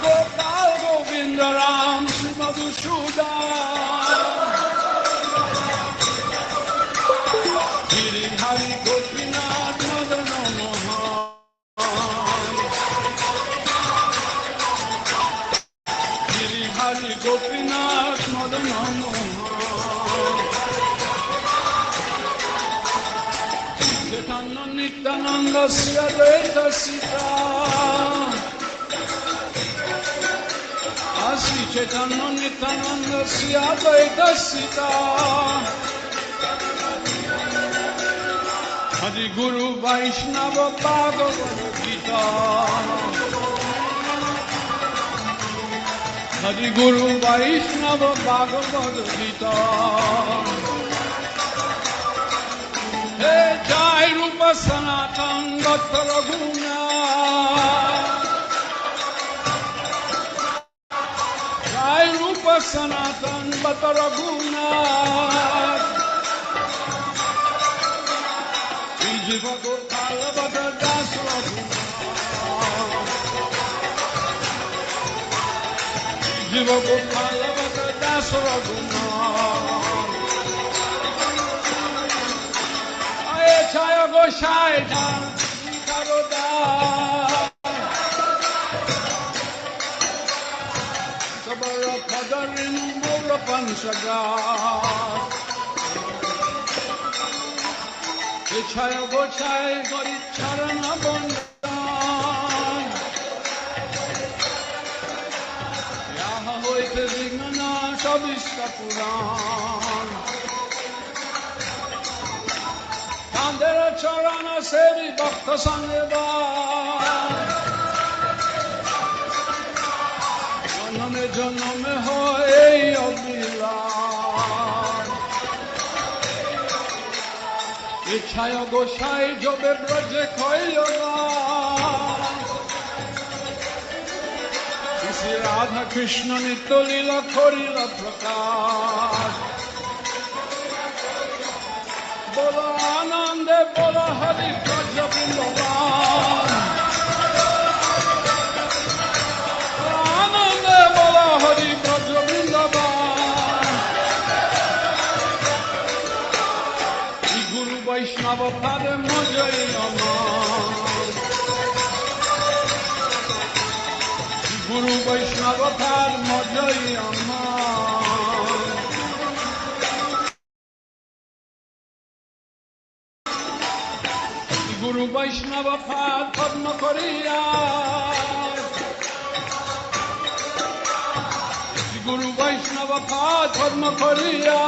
Gopal Govinda Ram Shri Madhusudan Giri Hari Gopinath Madana Mohan Giri Hari Gopinath Madana Mohan Chaitanya Nityananda Sri Advaita Sita Sri Chaitanya Nityananda Sri Advaita Sita Hari Guru Vaishnava Bhagavad Gita Hari Guru Vaishnava Bhagavad Gita Hey Jai Rupa Sanatan Bhatta Raghunath Jai Rupa Sanatan Bhatta Raghunath Jiva Gopala Bhatta Das Raghunath Jiva Gopala Bhatta Das Raghunath Aye Chaya Goshai Dhan Karoda Sabara Padarin Mula Panchagat Chaya Gochai Gori Charana Bondan Yaha Hoite Vignana Shabishta Puran Tandera Charana Sevi Bhakta Sangeva Janame Janame Hoye Abhila Chaya Goshai Jobe Braje Koyoga Shri Radha Krishna Nitya Lila Korila Prakash Bola Anande Bola Hari Braja Vrindavan Anande Bola Hari Braja Vrindavan Vaishnava Pada Majai Amar Guru Vaishnava Pada Majai Amar Guru Vaishnava Pada Padma Kariya Guru Vaishnava Pada Padma Kariya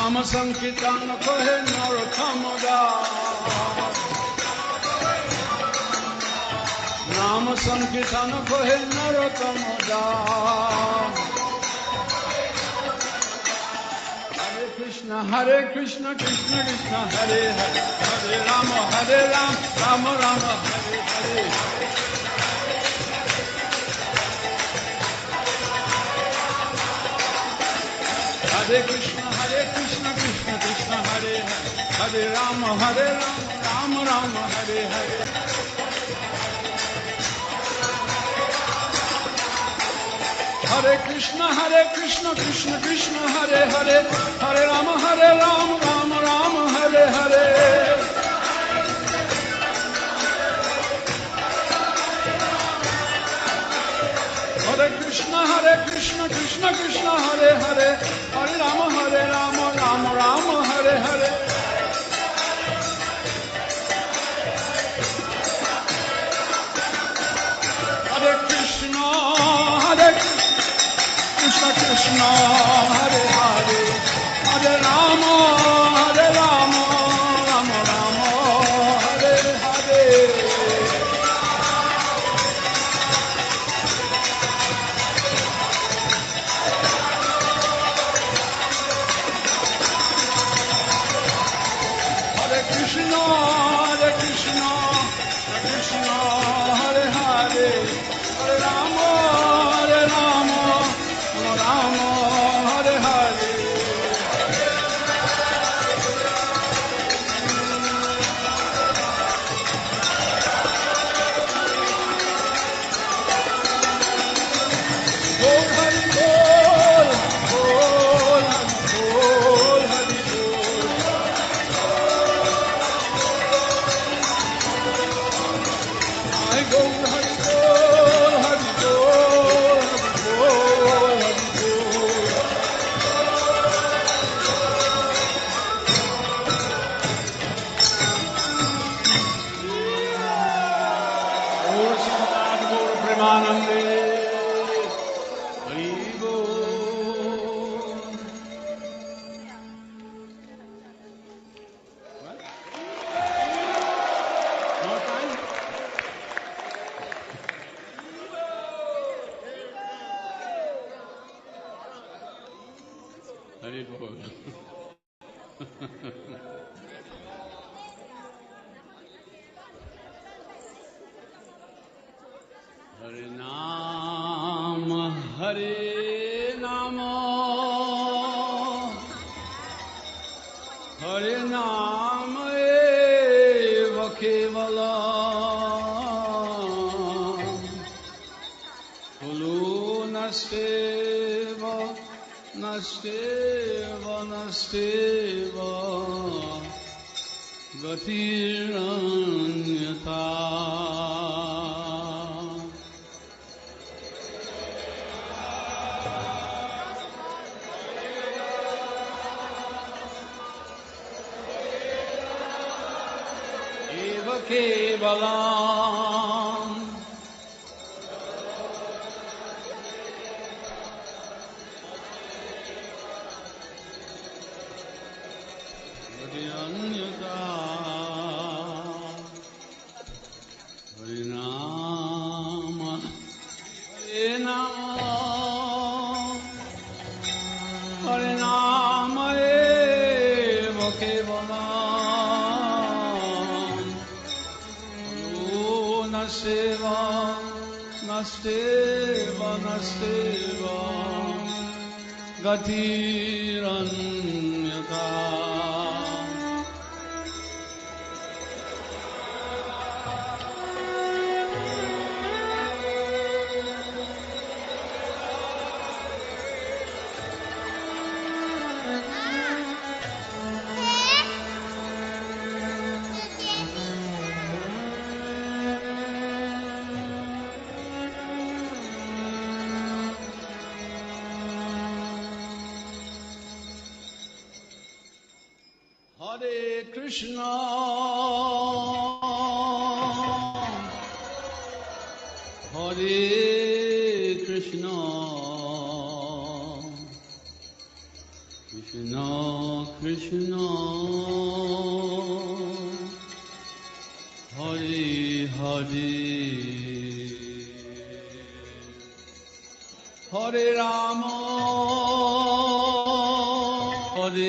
Nama Sankirtana Kohe Narottama Das Nama Sankirtana Kohe Narottama Das Hare Krishna, Krishna Krishna, Hare Hare Hare Rama, Rama Rama, Hare Hare Hare Krishna, Krishna Krishna, Hare Hare Hare Rama, Rama Rama, Hare Hare Hare Krishna, Krishna Krishna, Hare Hare Hare Rama, Rama Rama, Hare Hare Hare Krishna, Krishna Krishna, Hare Hare Hare Rama, Rama Rama, Hare Hare Hare Krishna, Krishna Krishna, Hare Hare Hare Rama, Rama Rama, Hare Hare Krishna, Krishna, Hare Hare, Hare Rama, Rama, Hare Hare. Harinam, Harinam, Harinam eva kevalam, Kulu nasteva, nasteva, nasteva, Gatiranyata. Eva kevalam, Gatiranyata. Harinama, Harinama, Harinama eva kevalam, Kulu nasteva, nasteva, nasteva, Gatiranyata. Hare Krishna, Hare Krishna, Krishna Krishna, Hare Hare, Hare Rama, Hare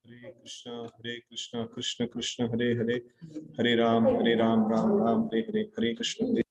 Hare Krishna, Krishna Krishna, Hare Hare, Hare Ram, Ram Ram, Hare Hare, Hare Krishna.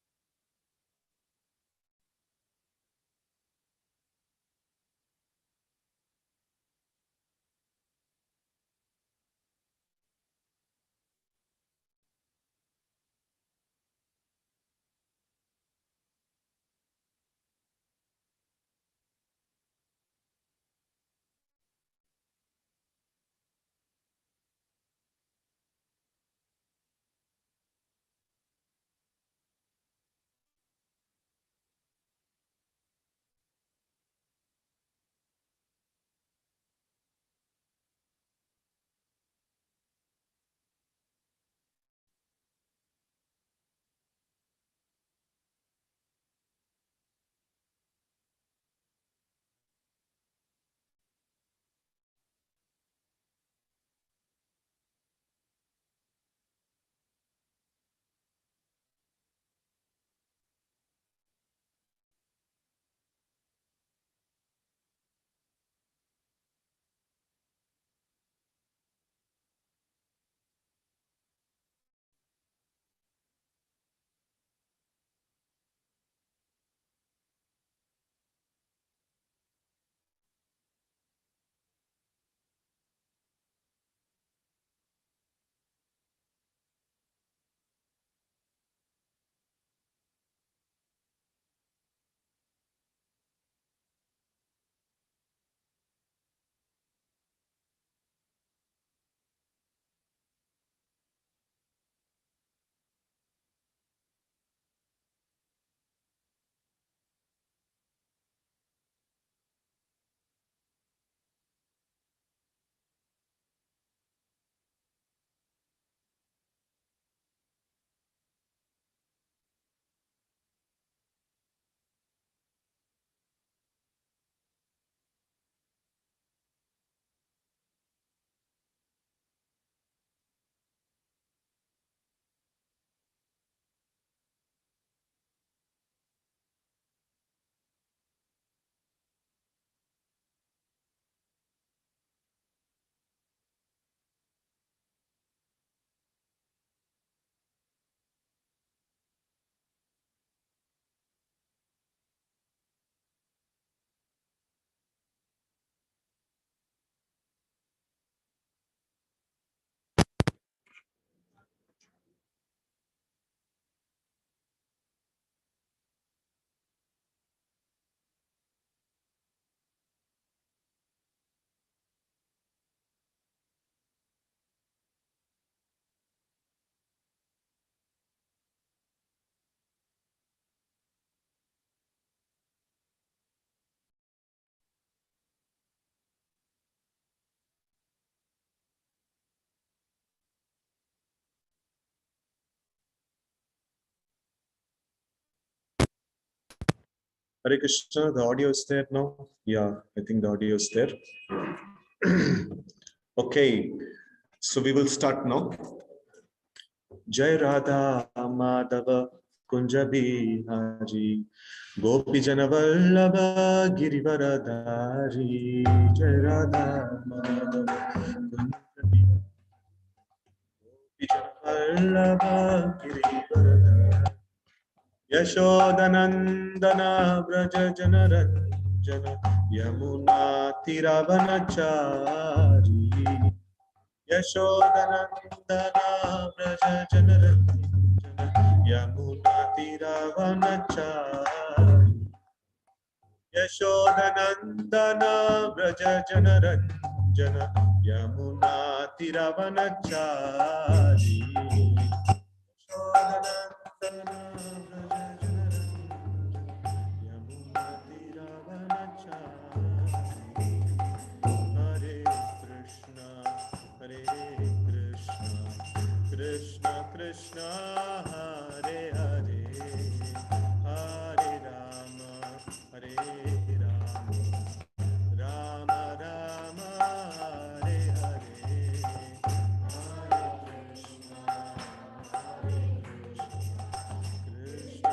Hare Krishna, the audio is there now? Yeah, I think the audio is there. Okay, so we will start now. Jai Radha Madhava Kunja Bihari Gopi Jana Vallabha Girivaradhari Jai Radha Madhava Kunja Bihari Gopi Jana Vallabha Girivaradhari Yashodanandana Vraja Janaranjana Yamuna Tiravanachari Yashodanandana Vraja Janaranjana Yamuna Tiravanachari Yashodanandana Vraja Janaranjana Yamuna Tiravanachari Hare Krishna, Hare Krishna, Krishna Krishna, Hare Hare, Hare Rama, Hare Rama, Rama Rama, Hare Hare, Hare Krishna, Hare Krishna, Krishna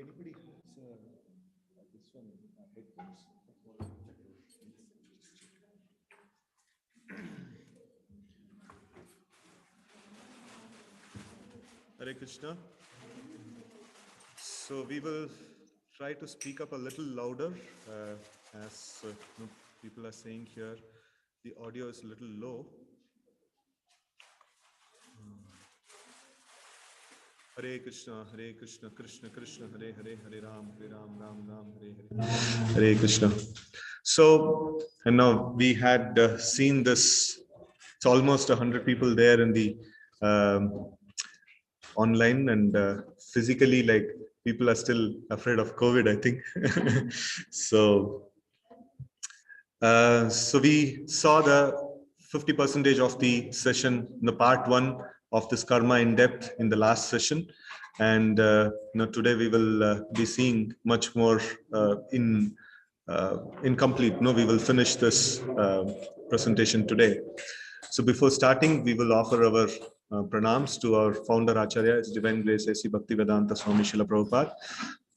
Anybody has this one headphones? Hare Krishna. So we will try to speak up a little louder, as people are saying here, the audio is a little low. Hare Krishna, Krishna Krishna, Hare Hare, Hare Ram, Ram Ram, Hare Hare. Hare Krishna. So, and now we had seen this. It's almost 100 people there in the online, and physically, like, people are still afraid of COVID, I think. So we saw the 50% of the session in the part 1 of this karma in depth in the last session, and today we will be seeing much more incomplete. We will finish this presentation today. So before starting, we will offer our pranams to our founder Acharya, His Divine Grace A.C. Bhaktivedanta Swami Srila Prabhupada.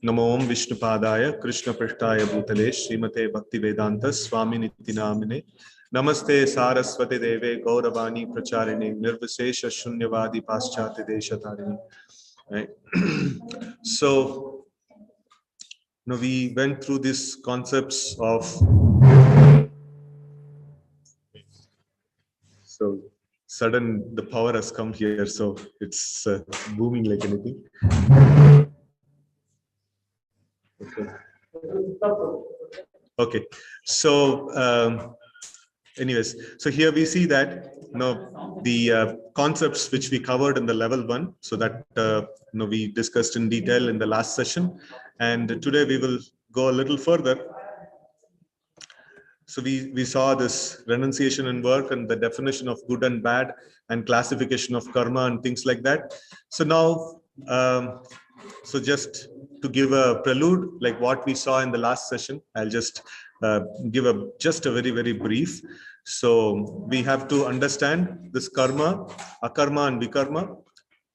Namo Om Vishnu Padaya Krishna Prishtaya Bhutale Srimate Bhaktivedanta Swami Niti Namine Namaste Saraswati Deve Gauravani Pracharine Nirvishesha Shunyavadi Paschati Deshatarine. Right? So we went through these concepts of the power has come here, so it's booming like anything. Okay. So anyways, so here we see that the concepts which we covered in the level 1, so that we discussed in detail in the last session, and today we will go a little further. So we saw this renunciation and work and the definition of good and bad and classification of karma and things like that. So now, so just to give a prelude, like what we saw in the last session, I'll just give just a very, very brief. So we have to understand this karma, akarma and vikarma.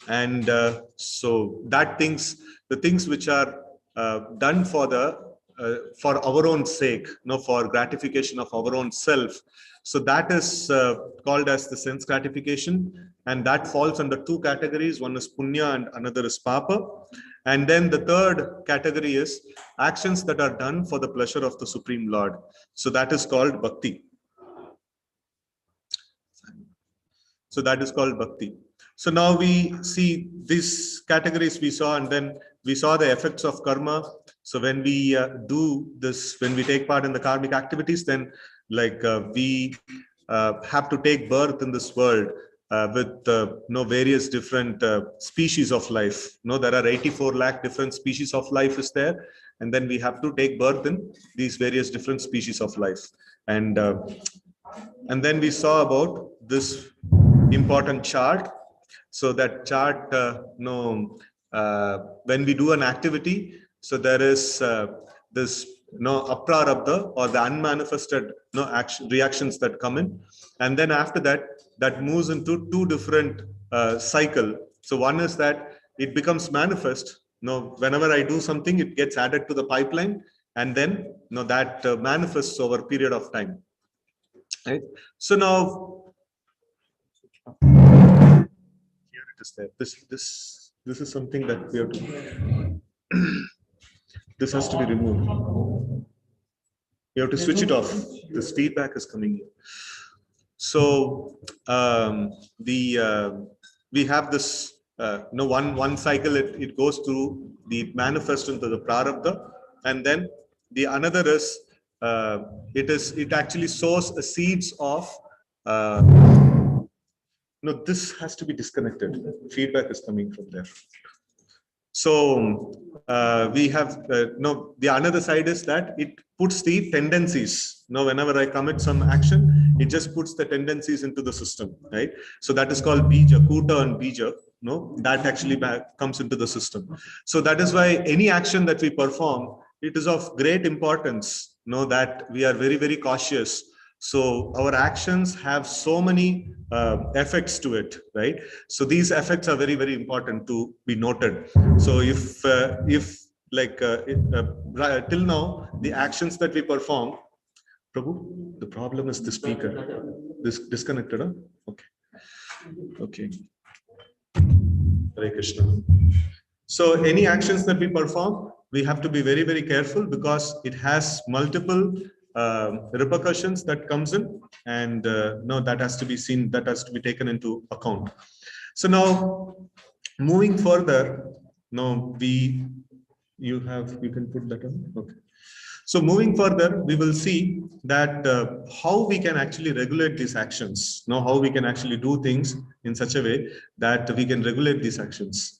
And so the things which are done for our own sake, for gratification of our own self. So that is called as the sense gratification, and that falls under 2 categories. One is punya and another is papa. And then the third category is actions that are done for the pleasure of the Supreme Lord. So that is called bhakti. So that is called bhakti. So now we see these categories we saw, and then we saw the effects of karma. So when we do this, when we take part in the karmic activities, then we have to take birth in this world with various different species of life. There are 84 lakh different species of life is there, and then we have to take birth in these various different species of life. And And then we saw about this important chart. So that chart, when we do an activity, so there is this aprarabdha, or the unmanifested reactions that come in, and then after that, that moves into two different cycle. So one is that it becomes manifest. Whenever I do something, it gets added to the pipeline, and then that manifests over a period of time. Right. So now here it is there. This is something that we have to. This has to be removed. You have to switch it off. This feedback is coming in. So we have this one cycle. It goes through the manifest into the prarabdha, and then the another is it actually sows a seeds of. This has to be disconnected. Feedback is coming from there. So we have the another side is that it puts the tendencies. Whenever I commit some action, it just puts the tendencies into the system, right? So that is called bija, kuta and bija. That actually comes into the system. So that is why any action that we perform, it is of great importance. That we are very, very cautious. So our actions have so many effects to it, right? So these effects are very, very important to be noted. So if till now, the actions that we perform, Prabhu, the problem is the speaker. This disconnected, huh? Okay. Hare Krishna. So any actions that we perform, we have to be very, very careful, because it has multiple repercussions that comes in, and that has to be seen, that has to be taken into account. So now moving further, you can put that on. Okay. So moving further, we will see that how we can actually regulate these actions. How we can actually do things in such a way that we can regulate these actions.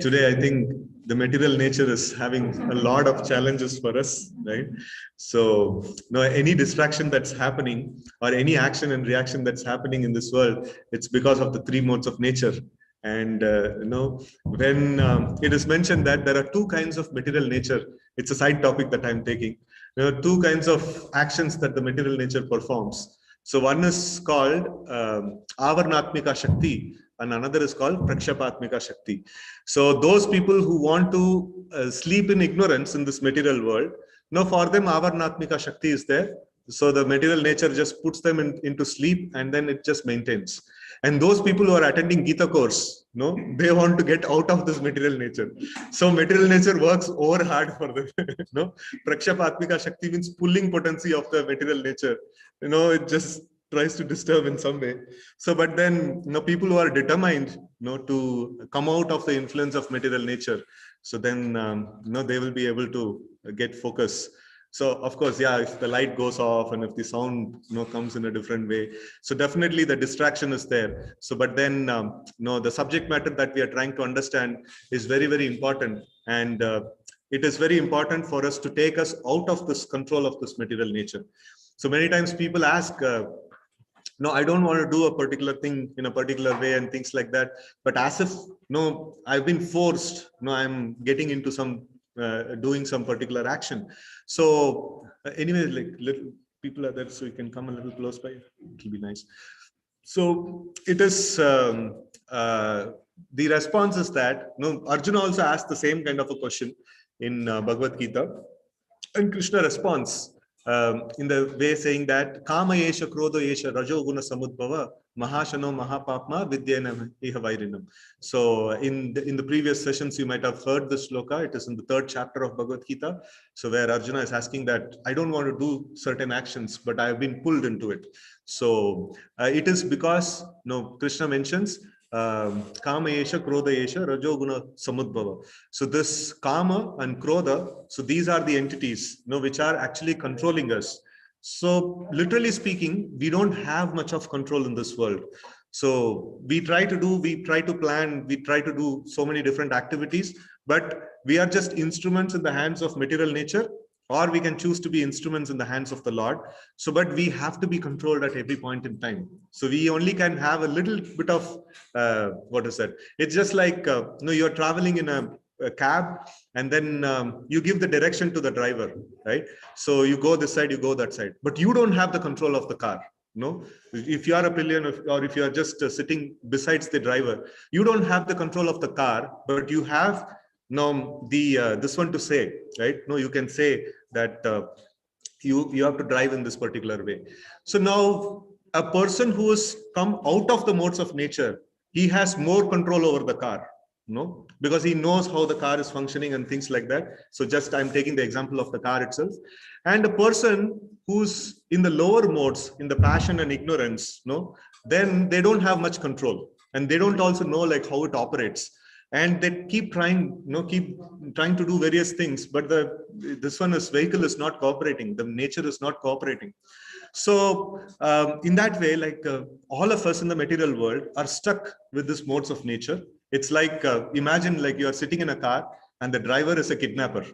Today, I think the material nature is having a lot of challenges for us, right? So, any distraction that's happening, or any action and reaction that's happening in this world, it's because of the three modes of nature. And when it is mentioned that there are two kinds of material nature, it's a side topic that I'm taking. There are two kinds of actions that the material nature performs. So one is called Avarnatmika Shakti, and another is called Prakshapatmika Shakti. So those people who want to sleep in ignorance in this material world, for them Avarnatmika Shakti is there. So the material nature just puts them into sleep, and then it just maintains. And those people who are attending Gita course, they want to get out of this material nature. So material nature works over hard for them. Prakshapatmika Shakti means pulling potency of the material nature. It just tries to disturb in some way. So, but then, people who are determined, to come out of the influence of material nature, so then, they will be able to get focus. So, of course, yeah, if the light goes off and if the sound, comes in a different way, so definitely the distraction is there. So, but then, the subject matter that we are trying to understand is very, very important. And it is very important for us to take us out of this control of this material nature. So many times people ask, I don't want to do a particular thing in a particular way and things like that. But as if, I've been forced, I'm getting into some, doing some particular action. So anyway, like little people are there, so you can come a little close by. It'll be nice. So it is, the response is that, Arjuna also asked the same kind of a question in Bhagavad Gita. And Krishna responds in the way saying that Kama yesha krodha yesha rajo guna samudbhava mahashano mahapapma vidyena iha vairinam. So in the previous sessions, you might have heard this shloka. It is in the 3rd chapter of Bhagavad Gita. So where Arjuna is asking that I don't want to do certain actions, but I have been pulled into it. So it is because Krishna mentions Kama yesha krodha yesha rajo guna samudbhava. So this Kama and Krodha, so these are the entities which are actually controlling us. So literally speaking, we don't have much of control in this world. So we try to plan, we try to do so many different activities, but we are just instruments in the hands of material nature, or we can choose to be instruments in the hands of the Lord. So, but we have to be controlled at every point in time. So we only can have a little bit of, what is that? It's just like, you're traveling in a cab, and then you give the direction to the driver, right? So you go this side, you go that side, but you don't have the control of the car. No, if you are a pillion, or if you are just sitting besides the driver, you don't have the control of the car, but you have now the this one to say, right? No, you can say that you have to drive in this particular way. So now a person who has come out of the modes of nature, he has more control over the car, no, because he knows how the car is functioning and things like that. So just I'm taking the example of the car itself. And a person who's in the lower modes, in the passion and ignorance, no, then they don't have much control, and they don't also know like how it operates, and they keep trying, keep trying to do various things, but this vehicle is not cooperating, the nature is not cooperating. So in that way, like all of us in the material world are stuck with this modes of nature. It's like, imagine like you are sitting in a car and the driver is a kidnapper,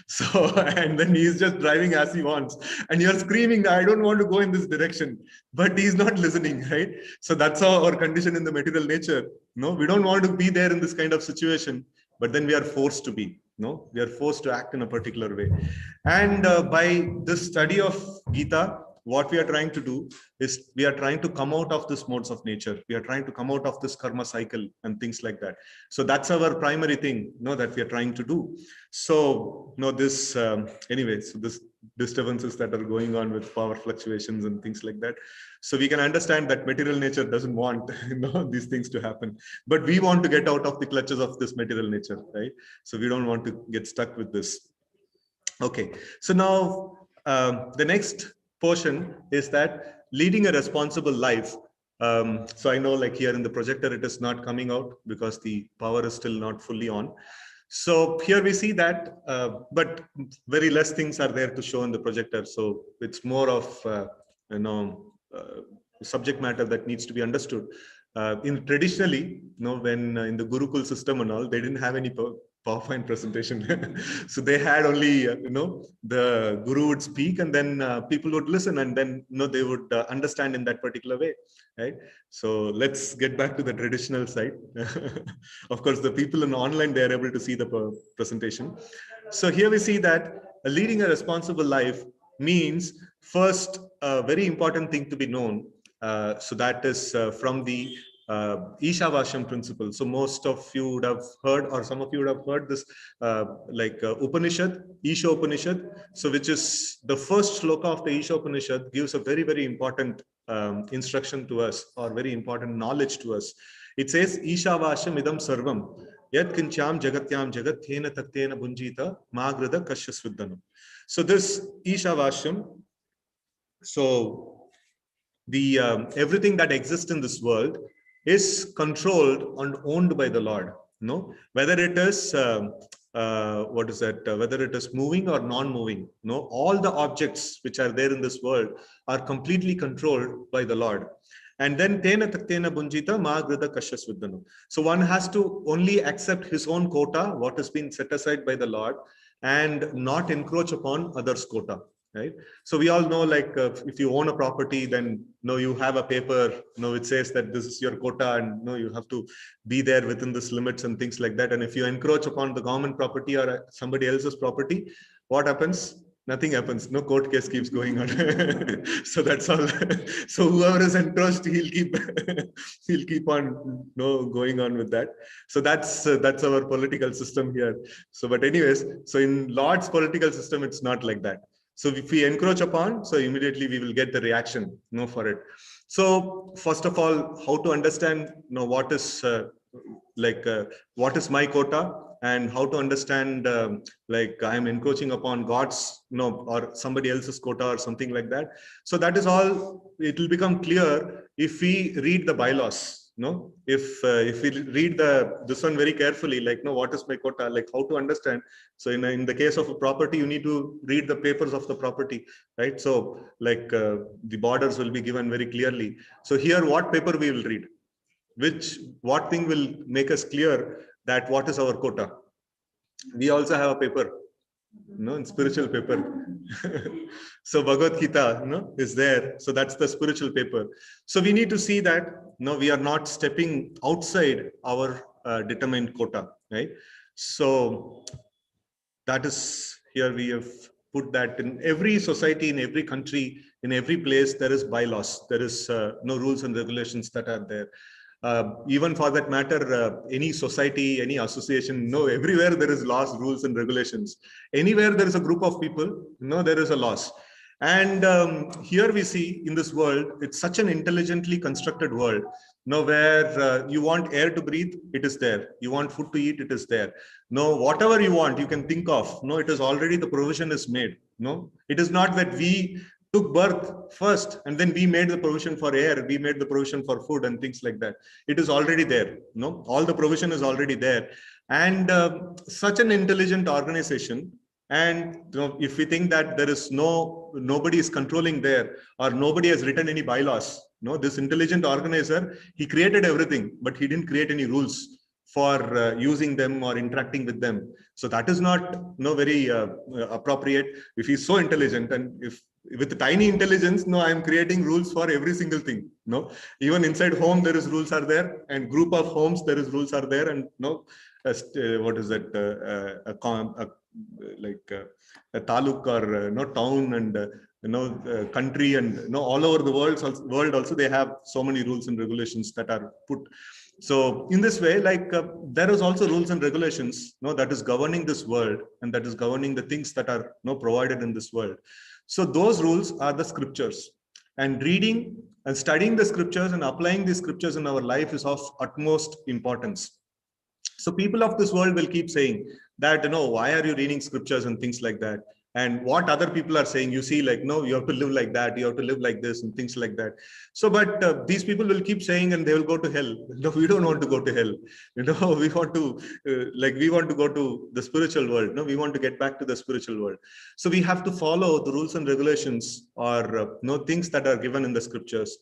so and then he's just driving as he wants, and you're screaming, I don't want to go in this direction, but he's not listening, right? So that's our condition in the material nature. No, we don't want to be there in this kind of situation, but then we are forced to be. No, we are forced to act in a particular way. And by this study of Gita, what we are trying to do is we are trying to come out of this modes of nature. We are trying to come out of this karma cycle and things like that. So that's our primary thing, that we are trying to do. So, this anyway, so this disturbances that are going on with power fluctuations and things like that. So we can understand that material nature doesn't want these things to happen, but we want to get out of the clutches of this material nature, right? So we don't want to get stuck with this. Okay, so now the next portion is that leading a responsible life. So I know like here in the projector, it is not coming out because the power is still not fully on. So here we see that, but very less things are there to show in the projector. So it's more of, subject matter that needs to be understood. In traditionally, when in the Gurukul system and all, they didn't have any PowerPoint presentation. So they had only, the Guru would speak, and then people would listen, and then, they would understand in that particular way, right? So let's get back to the traditional side. Of course, the people in online, they are able to see the presentation. So here we see that leading a responsible life means first, a very important thing to be known. So that is from the Ishavasham principle. So most of you would have heard, or some of you would have heard this, Upanishad, Isha Upanishad. So which is the first shloka of the Isha Upanishad, gives a very, very important instruction to us, or very important knowledge to us. It says, Ishavasham idam sarvam, yat kincham jagatyam jagat thena taktena bunjita magrada kashyasviddhanam. So this Ishavasham, so the everything that exists in this world is controlled and owned by the Lord. Whether it is whether it is moving or non-moving, all the objects which are there in this world are completely controlled by the Lord. And then tena taktena bunjita magrada kashyasviddhanam. So one has to only accept his own quota, what has been set aside by the Lord, and not encroach upon others' quota. Right. So we all know, like if you own a property, then you have a paper, it says that this is your quota, and you have to be there within this limits and things like that. And if you encroach upon the government property or somebody else's property, what happens? Nothing happens. No, court case keeps going on. So that's all. So whoever is encroached, he'll keep on going on with that. So that's our political system here. So but anyways, so in Lord's political system, it's not like that. So if we encroach upon, so immediately we will get the reaction, for it. So first of all, how to understand, what is what is my quota, and how to understand, like I am encroaching upon God's, or somebody else's quota or something like that. So that is all. It will become clear if we read the bylaws. If we read this one very carefully, like, what is my quota, like how to understand. So in the case of a property, you need to read the papers of the property, right? So like the borders will be given very clearly. So here, what paper we will read, what thing will make us clear that what is our quota. We also have a paper, No, in spiritual paper. So Bhagavad Gita, is there. So that's the spiritual paper. So we need to see that no, we are not stepping outside our determined quota, right? So that is here we have put that in every society, in every country, in every place, there is bylaws. There is no rules and regulations that are there. Even for that matter, any society, any association, no, everywhere there is laws, rules, and regulations. Anywhere there is a group of people, there is a laws. And here we see in this world, it's such an intelligently constructed world. Where you want air to breathe, it is there. You want food to eat, it is there. No, whatever you want, you can think of. No, it is already the provision is made. No, it is not that we took birth first and then we made the provision for air, we made the provision for food and things like that. It is already there. No, all the provision is already there. And such an intelligent organization. And if we think that there is nobody is controlling there, or nobody has written any bylaws, this intelligent organizer, he created everything, but he didn't create any rules for using them or interacting with them. So that is not very appropriate. If he's so intelligent, and if with tiny intelligence, I am creating rules for every single thing. Even inside home there is rules are there, and group of homes there is rules are there, and what is that, like a taluk or town, and country, and all over the world also they have so many rules and regulations that are put. So in this way, like there is also rules and regulations that is governing this world, and that is governing the things that are provided in this world. So those rules are the scriptures, and reading and studying the scriptures and applying the scriptures in our life is of utmost importance. So people of this world will keep saying that, why are you reading scriptures and things like that? And what other people are saying, you see, like, no, you have to live like that, you have to live like this and things like that. So, but these people will keep saying, and they will go to hell. No, we don't want to go to hell. We want to, we want to go to the spiritual world. No, we want to get back to the spiritual world. So we have to follow the rules and regulations, or things that are given in the scriptures.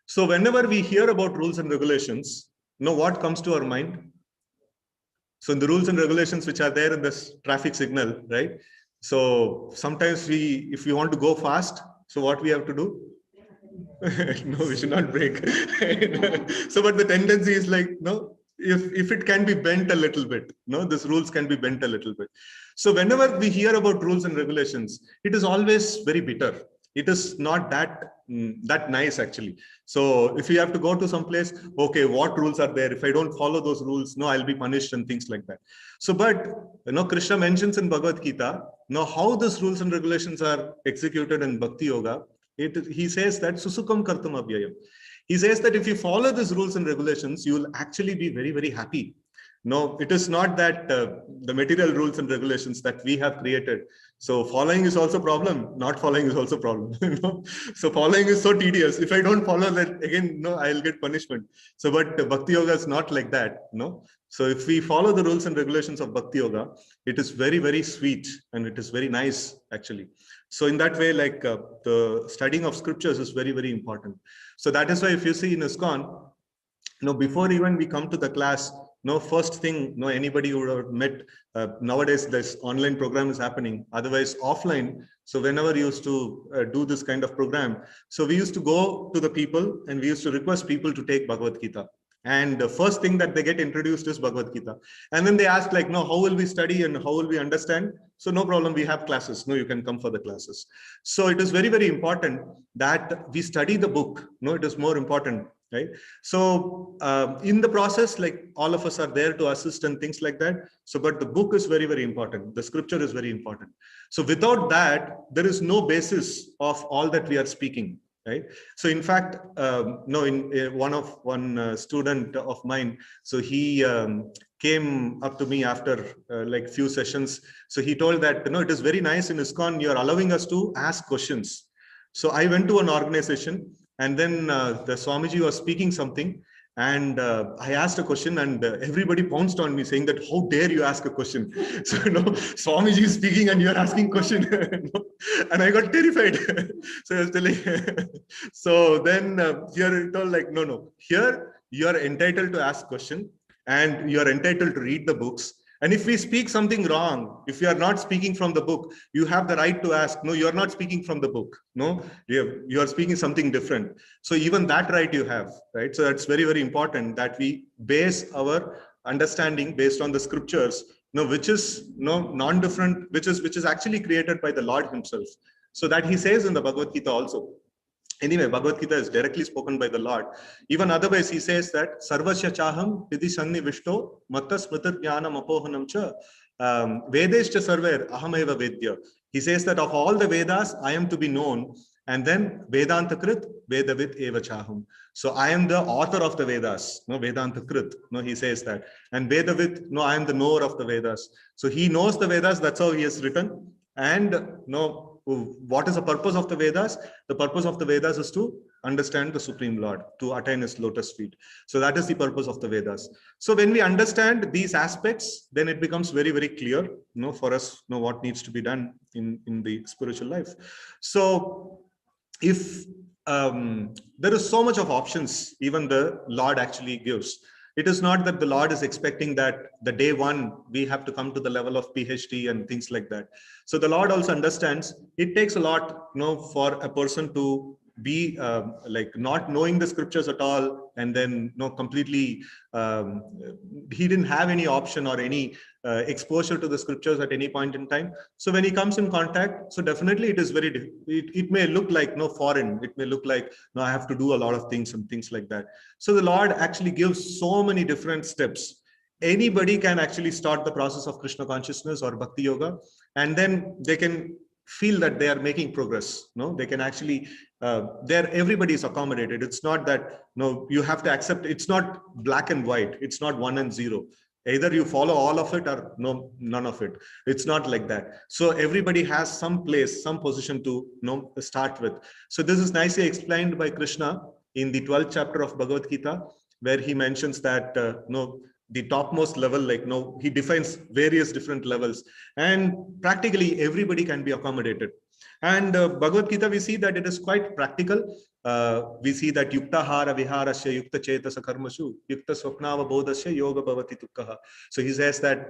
So whenever we hear about rules and regulations, what comes to our mind? So in the rules and regulations which are there in this traffic signal, right? So sometimes if we want to go fast, so what we have to do? No, we should not brake. So, but the tendency is like, if it can be bent a little bit, these rules can be bent a little bit. So whenever we hear about rules and regulations, it is always very bitter. It is not that nice actually. So if you have to go to some place, okay, what rules are there? If I don't follow those rules, I'll be punished and things like that. So, but Krishna mentions in Bhagavad Gita, how these rules and regulations are executed in Bhakti Yoga. He says that susukam kartam abhyayam. He says that if you follow these rules and regulations, you will actually be very, very happy. No, it is not that the material rules and regulations that we have created. So following is also problem. Not following is also problem. So following is so tedious. If I don't follow that, again, I'll get punishment. So, but Bhakti Yoga is not like that. So if we follow the rules and regulations of Bhakti Yoga, it is very, very sweet, and it is very nice actually. So in that way, like the studying of scriptures is very, very important. So that is why if you see in ISKCON, before even we come to the class, first thing, anybody would have met. Nowadays, this online program is happening. Otherwise, offline. So whenever we used to do this kind of program, so we used to go to the people and we used to request people to take Bhagavad Gita. And the first thing that they get introduced is Bhagavad Gita. And then they ask like, how will we study and how will we understand? So no problem, we have classes. You can come for the classes. So it is very, very important that we study the book. It is more important. Right. So in the process, like all of us are there to assist and things like that. So, but the book is very, very important. The scripture is very important. So without that, there is no basis of all that we are speaking. Right. So in fact, one student of mine, so he came up to me after like few sessions. So he told that, it is very nice in ISKCON, you're allowing us to ask questions. So I went to an organization, and then the Swamiji was speaking something, and I asked a question, and everybody pounced on me saying that, how dare you ask a question? So, Swamiji is speaking and you're asking question. And I got terrified. So I was telling, so then here it all like, no, here you are entitled to ask question, and you are entitled to read the books. And if we speak something wrong, if you are not speaking from the book, you have the right to ask, no, you are not speaking from the book. No, you are speaking something different. So even that right you have, right? So that's very, very important that we base our understanding based on the scriptures, which is non-different, which is actually created by the Lord himself. So that he says in the Bhagavad Gita also. Anyway, Bhagavad Gita is directly spoken by the Lord. Even otherwise, he says that Sarvasya Chaham Pidi Sanni Vishto Matta Smritar Jnanam Apohanam Cha Vedeshcha Sarver Ahameva Vedya. He says that of all the Vedas, I am to be known. And then Vedanta Krit, Vedavit Eva Chaham. So I am the author of the Vedas. No, Vedanta Krit. No, he says that. And Vedavit, no, I am the knower of the Vedas. So he knows the Vedas, that's how he has written. And no, what is the purpose of the Vedas? The purpose of the Vedas is to understand the Supreme Lord, to attain his lotus feet. So that is the purpose of the Vedas. So when we understand these aspects, then it becomes very, very clear, for us, what needs to be done in the spiritual life. So if there is so much of options, even the Lord actually gives. It is not that the Lord is expecting that the day one, we have to come to the level of PhD and things like that. So the Lord also understands it takes a lot, for a person to be like not knowing the scriptures at all, and then completely he didn't have any option or any exposure to the scriptures at any point in time. So when he comes in contact, so definitely it is very it may look like foreign, it may look like I have to do a lot of things and things like that. So the Lord actually gives so many different steps. Anybody can actually start the process of Krishna consciousness or Bhakti Yoga, and then they can feel that they are making progress. They can actually everybody is accommodated. It's not that you have to accept. It's not black and white. It's not 1 and 0. Either you follow all of it or none of it. It's not like that. So everybody has some place, some position to start with. So this is nicely explained by Krishna in the 12th chapter of Bhagavad Gita, where he mentions that the topmost level, he defines various different levels, and practically everybody can be accommodated. And Bhagavad Gita, we see that it is quite practical. We see that yukta hara viharasya yukta chetasa karmashu yukta swapnava bodhasya yoga bhavati tukkaha. So he says that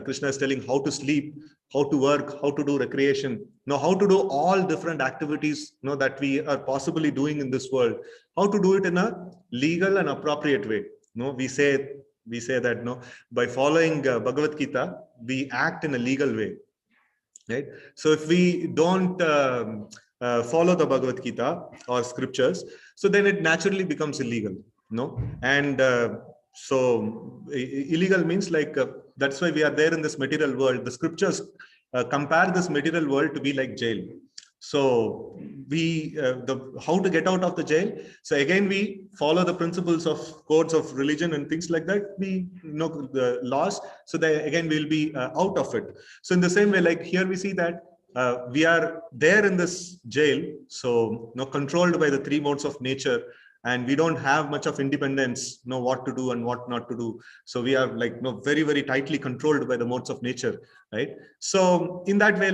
Krishna is telling how to sleep, how to work, how to do recreation, how to do all different activities that we are possibly doing in this world, how to do it in a legal and appropriate way. We say that by following Bhagavad Gita, we act in a legal way, right? So if we don't follow the Bhagavad Gita or scriptures, so then it naturally becomes illegal, and so illegal means that's why we are there in this material world. The scriptures compare this material world to be like jail. So we how to get out of the jail. So again, we follow the principles of codes of religion and things like that. We know the laws. So that again, we'll be out of it. So in the same way, like here we see that we are there in this jail. So controlled by the three modes of nature. And we don't have much of independence, know what to do and what not to do. So we are very, very tightly controlled by the modes of nature, right? So in that way,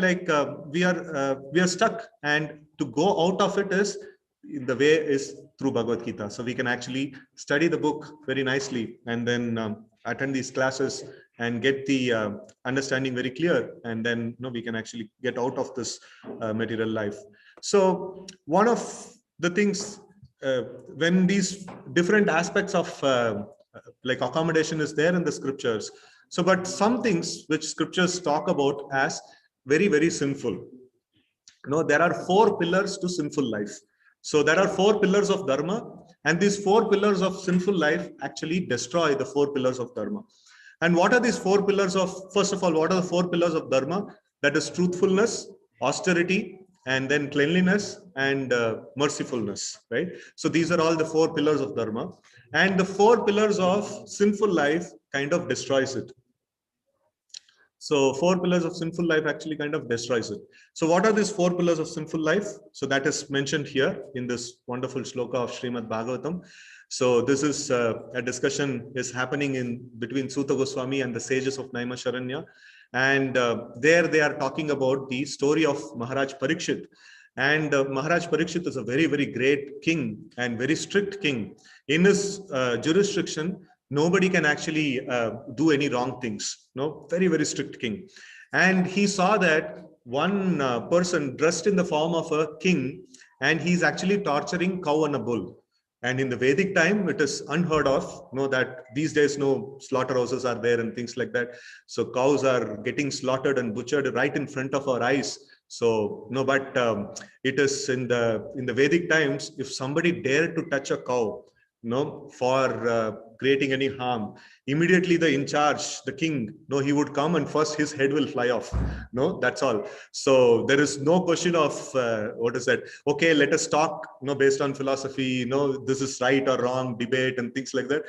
we are stuck, and to go out of it is the way is through Bhagavad Gita. So we can actually study the book very nicely, and then attend these classes and get the understanding very clear, and then we can actually get out of this material life. So one of the things, when these different aspects of accommodation is there in the scriptures, so but some things which scriptures talk about as very, very sinful. There are 4 pillars to sinful life. So there are 4 pillars of dharma, and these 4 pillars of sinful life actually destroy the 4 pillars of dharma. And what are these 4 pillars of, first of all, what are the 4 pillars of dharma? That is truthfulness, austerity, and then cleanliness and mercifulness, right? So these are all the 4 pillars of dharma, and the 4 pillars of sinful life kind of destroys it. So 4 pillars of sinful life actually kind of destroys it. So what are these 4 pillars of sinful life? So that is mentioned here in this wonderful shloka of Srimad Bhagavatam. So this is a discussion is happening in between Suta Goswami and the sages of Naimisharanya. And there they are talking about the story of Maharaj Parikshit. And Maharaj Parikshit is a very, very great king and very strict king. In his jurisdiction, Nobody can actually do any wrong things. No, very, very strict king. And he saw that one person dressed in the form of a king, and he's actually torturing cow and a bull. And in the Vedic time, it is unheard of. Know that these days, no slaughterhouses are there and things like that. So cows are getting slaughtered and butchered right in front of our eyes. So no, but it is in the Vedic times, if somebody dared to touch a cow, for creating any harm, immediately the in charge, the king, he would come and first his head will fly off. That's all. So there is no question of what is that? Okay, let us talk, based on philosophy, this is right or wrong, debate and things like that.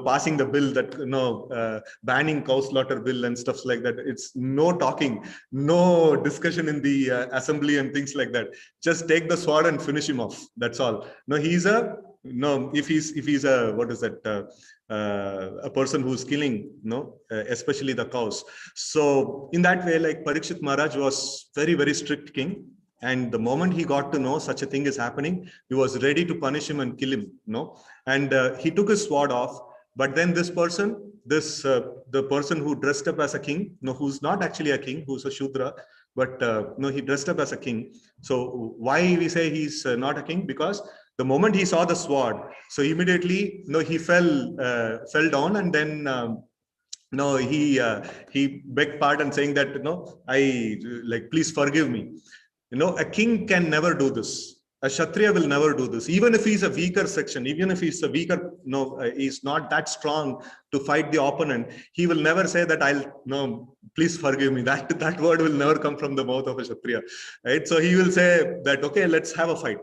Passing the bill that, banning cow slaughter bill and stuff like that. It's no talking, no discussion in the assembly and things like that. Just take the sword and finish him off. That's all. If he's a, what is that, a person who's killing, especially the cows. So in that way, like Parikshit Maharaj was very, very strict king. And the moment he got to know such a thing is happening, he was ready to punish him and kill him, and he took his sword off. But then this person, the person who dressed up as a king, who's not actually a king, who's a Shudra, but he dressed up as a king. So why we say he's not a king? Because the moment he saw the sword, so immediately, he fell down, and then he begged pardon, saying that please forgive me. A king can never do this. A Kshatriya will never do this. Even if he's a weaker section, even if he's a weaker, he's not that strong to fight the opponent, he will never say that please forgive me. That word will never come from the mouth of a Kshatriya, right? So he will say that, okay, let's have a fight.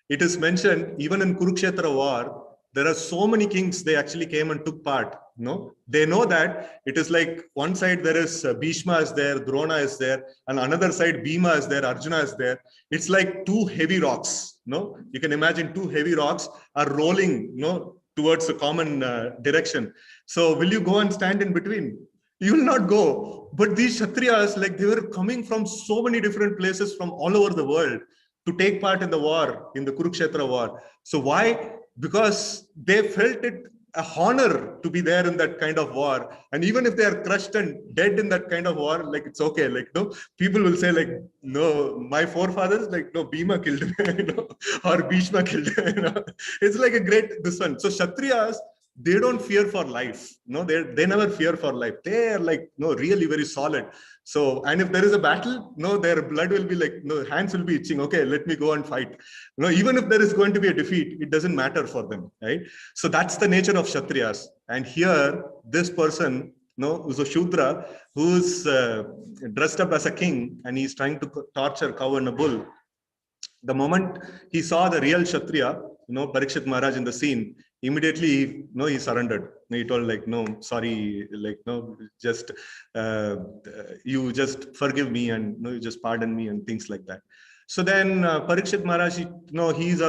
It is mentioned even in Kurukshetra war, there are so many kings, they actually came and took part. They know that it is like one side there is Bhishma is there, Drona is there, and another side Bhima is there, Arjuna is there. It's like two heavy rocks. You can imagine two heavy rocks are rolling, towards a common direction. So will you go and stand in between? You will not go. But these Kshatriyas, like they were coming from so many different places from all over the world to take part in the war, in the Kurukshetra war. So why? Because they felt it a honor to be there in that kind of war. And even if they are crushed and dead in that kind of war, like it's okay. Like, people will say like, no, my forefathers, like, no, Bhima killed me, or Bhishma killed me. It's like a great, this one. So Kshatriyas, they don't fear for life. They never fear for life. They are like, really very solid. So, and if there is a battle, their blood will be like, hands will be itching. Okay, let me go and fight. Even if there is going to be a defeat, it doesn't matter for them, right? So that's the nature of Kshatriyas. And here, this person, who's a Shudra, who's dressed up as a king, and he's trying to torture cow and a bull. The moment he saw the real Kshatriya, Parikshit Maharaj in the scene, immediately, he surrendered. He told like, no, sorry, like, no, just, you just forgive me and you just pardon me and things like that. So then Parikshit Maharaj, he's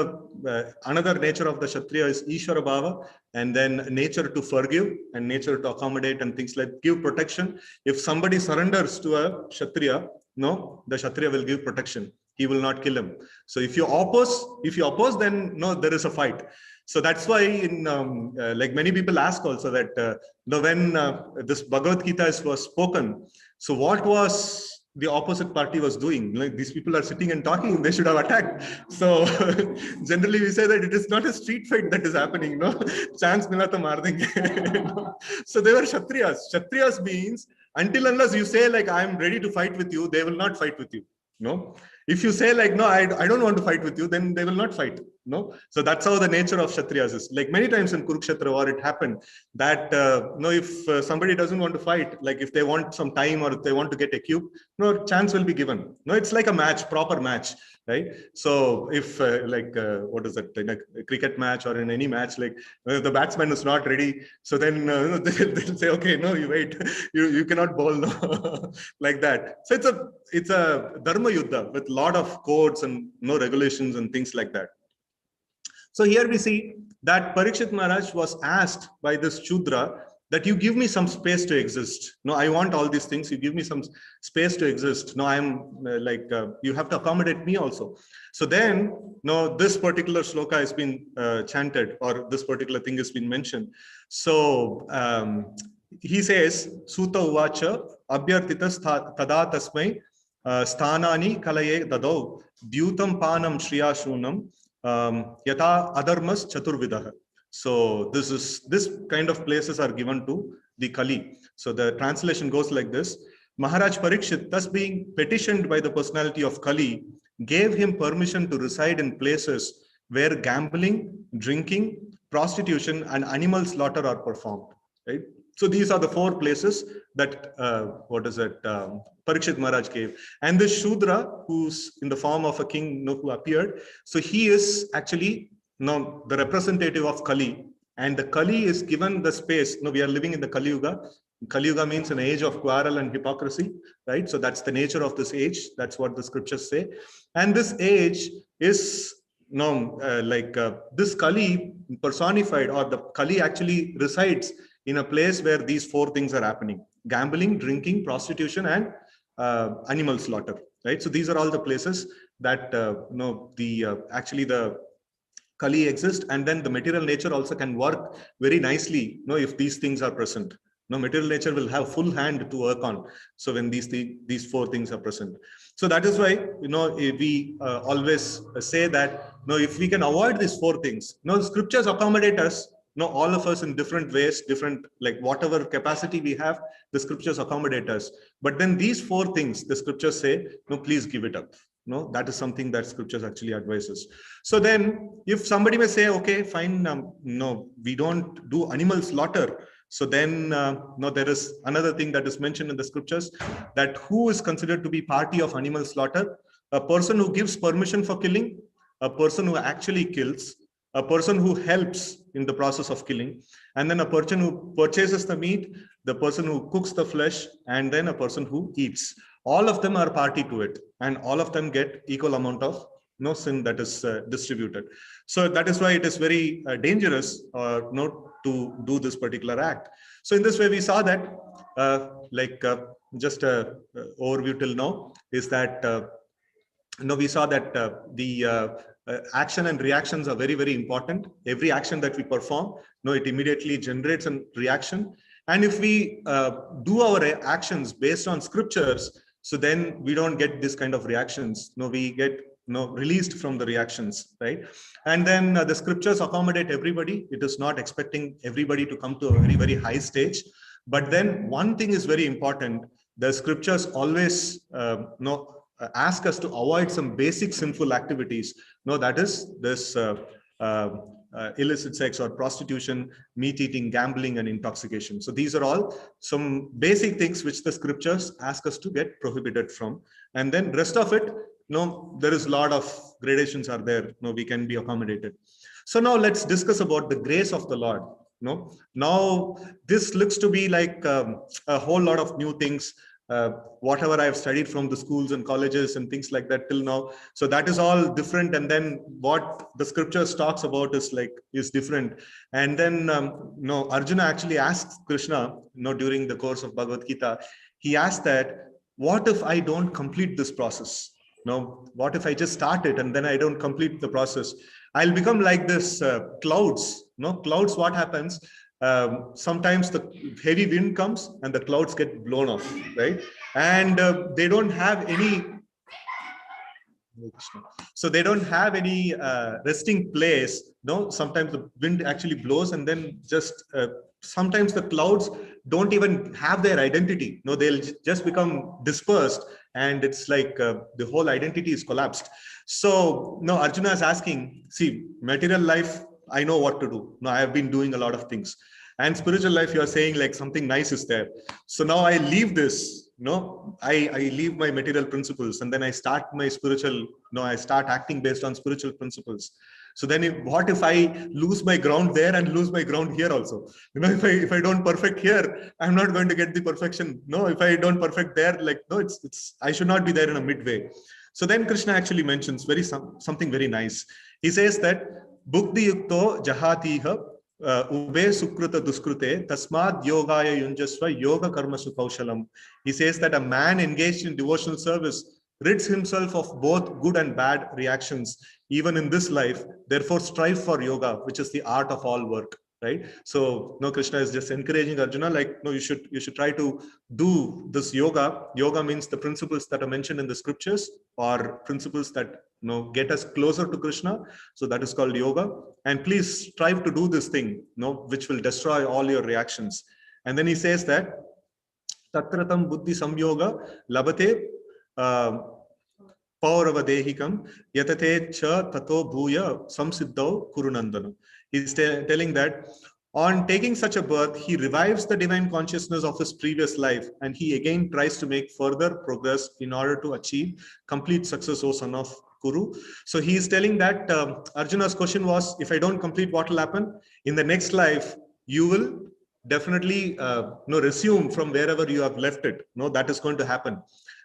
another nature of the Kshatriya is Ishvara Bhava, and then nature to forgive and nature to accommodate and things like give protection. If somebody surrenders to a Kshatriya, the Kshatriya will give protection. He will not kill him. So if you oppose, then there is a fight. So that's why in like many people ask also that when this Bhagavad Gita was spoken, so what was the opposite party was doing? Like these people are sitting and talking, they should have attacked. So generally we say that it is not a street fight that is happening, chance mila to maar denge. So they were Kshatriyas. Kshatriyas means until unless you say like I am ready to fight with you, they will not fight with you. If you say like, no, I don't want to fight with you, then they will not fight. So that's how the nature of Kshatriyas is. Like many times in Kurukshetra war, it happened that, if somebody doesn't want to fight, like if they want some time or if they want to get equipped, chance will be given. It's like a match, proper match, right? So if what is it, in a cricket match or in any match, like the batsman is not ready, so then they'll say, okay, no, you wait, you cannot bowl, like that. So it's a dharma yuddha with a lot of codes and regulations and things like that. So here we see that Parikshit Maharaj was asked by this Shudra that you give me some space to exist. No, I want all these things. You give me some space to exist. No, I'm you have to accommodate me also. So then, no, this particular shloka has been chanted, or this particular thing has been mentioned. So he says, Suta Uvacha, Abhyartitas Tada Tasmai, Sthanani Kalaye Dadau, Dyutam Panam Shriya Shunam, Yata Adharmas Chaturvidaha. So this kind of places are given to the Kali. So the translation goes like this. Maharaj Parikshit, thus being petitioned by the personality of Kali, gave him permission to reside in places where gambling, drinking, prostitution, and animal slaughter are performed. Right? So these are the 4 places that Parikshit Maharaj gave. And this Shudra, who's in the form of a king, who appeared, so he is actually the representative of Kali, and the Kali is given the space. We are living in the Kali Yuga. Kali Yuga means an age of quarrel and hypocrisy, right? So that's the nature of this age. That's what the scriptures say. And this age is this Kali personified, or the Kali actually resides in a place where these 4 things are happening: gambling, drinking, prostitution, and animal slaughter, right? So these are all the places that actually the Kali exists, and then the material nature also can work very nicely. If these things are present, material nature will have full hand to work on. So when these 4 things are present, so that is why we always say that if we can avoid these 4 things, scriptures accommodate us. All of us in different ways, different, like whatever capacity we have, the scriptures accommodate us. But then these 4 things, the scriptures say, please give it up. That is something that scriptures actually advises. So then if somebody may say, okay, fine, we don't do animal slaughter. So then there is another thing that is mentioned in the scriptures, that who is considered to be party of animal slaughter? A person who gives permission for killing, a person who actually kills, a person who helps in the process of killing, and then a person who purchases the meat, the person who cooks the flesh, and then a person who eats. All of them are party to it, and all of them get equal amount of sin that is distributed. So that is why it is very dangerous to do this particular act. So in this way, we saw that just a overview till now is that we saw that the action and reactions are very, very important. Every action that we perform, it immediately generates a reaction. And if we do our actions based on scriptures, so then we don't get this kind of reactions. We get released from the reactions, right? And then the scriptures accommodate everybody. It is not expecting everybody to come to a very, very high stage. But then one thing is very important. The scriptures always ask us to avoid some basic sinful activities. That is this illicit sex or prostitution, meat eating, gambling, and intoxication. So these are all some basic things which the scriptures ask us to get prohibited from. And then rest of it, there is a lot of gradations are there. We can be accommodated. So now let's discuss about the grace of the Lord. Now this looks to be like a whole lot of new things. Whatever I've studied from the schools and colleges and things like that till now. So that is all different. And then what the scriptures talks about is different. And then, Arjuna actually asks Krishna, during the course of Bhagavad Gita, he asked that, what if I don't complete this process? What if I just start it and then I don't complete the process? I'll become like this clouds. Clouds, what happens? Sometimes the heavy wind comes and the clouds get blown off, right? And they don't have any, so they don't have any resting place. Sometimes the wind actually blows, and then just sometimes the clouds don't even have their identity. They'll just become dispersed, and it's like the whole identity is collapsed. So Arjuna is asking, see, material life, I know what to do. I have been doing a lot of things. And spiritual life, you are saying like something nice is there. So now I leave this, I leave my material principles, and then I start my spiritual, I start acting based on spiritual principles. So then what if I lose my ground there and lose my ground here also? If I don't perfect here, I'm not going to get the perfection. If I don't perfect there, I should not be there in a midway. So then Krishna actually mentions something very nice. He says that Bhukti Yukto Jahatiha Ube sukruta duskrute tasmad yogaya yunjasva yoga karmasu kaushalam. He says that a man engaged in devotional service rids himself of both good and bad reactions, even in this life. Therefore, strive for yoga, which is the art of all work. Right? So, no, Krishna is just encouraging Arjuna, like, no, you should try to do this yoga. Yoga means the principles that are mentioned in the scriptures, or principles that get us closer to Krishna. So that is called yoga. And please strive to do this thing, which will destroy all your reactions. And then he says that tatratam buddhi samyoga labate Pauravadehikam yatate cha tato bhuya samsiddhau kurunandana. He's telling that on taking such a birth, he revives the divine consciousness of his previous life, and he again tries to make further progress in order to achieve complete success, O son of Kuru. So he is telling that Arjuna's question was, if I don't complete, what will happen? In the next life, you will definitely resume from wherever you have left it. That is going to happen.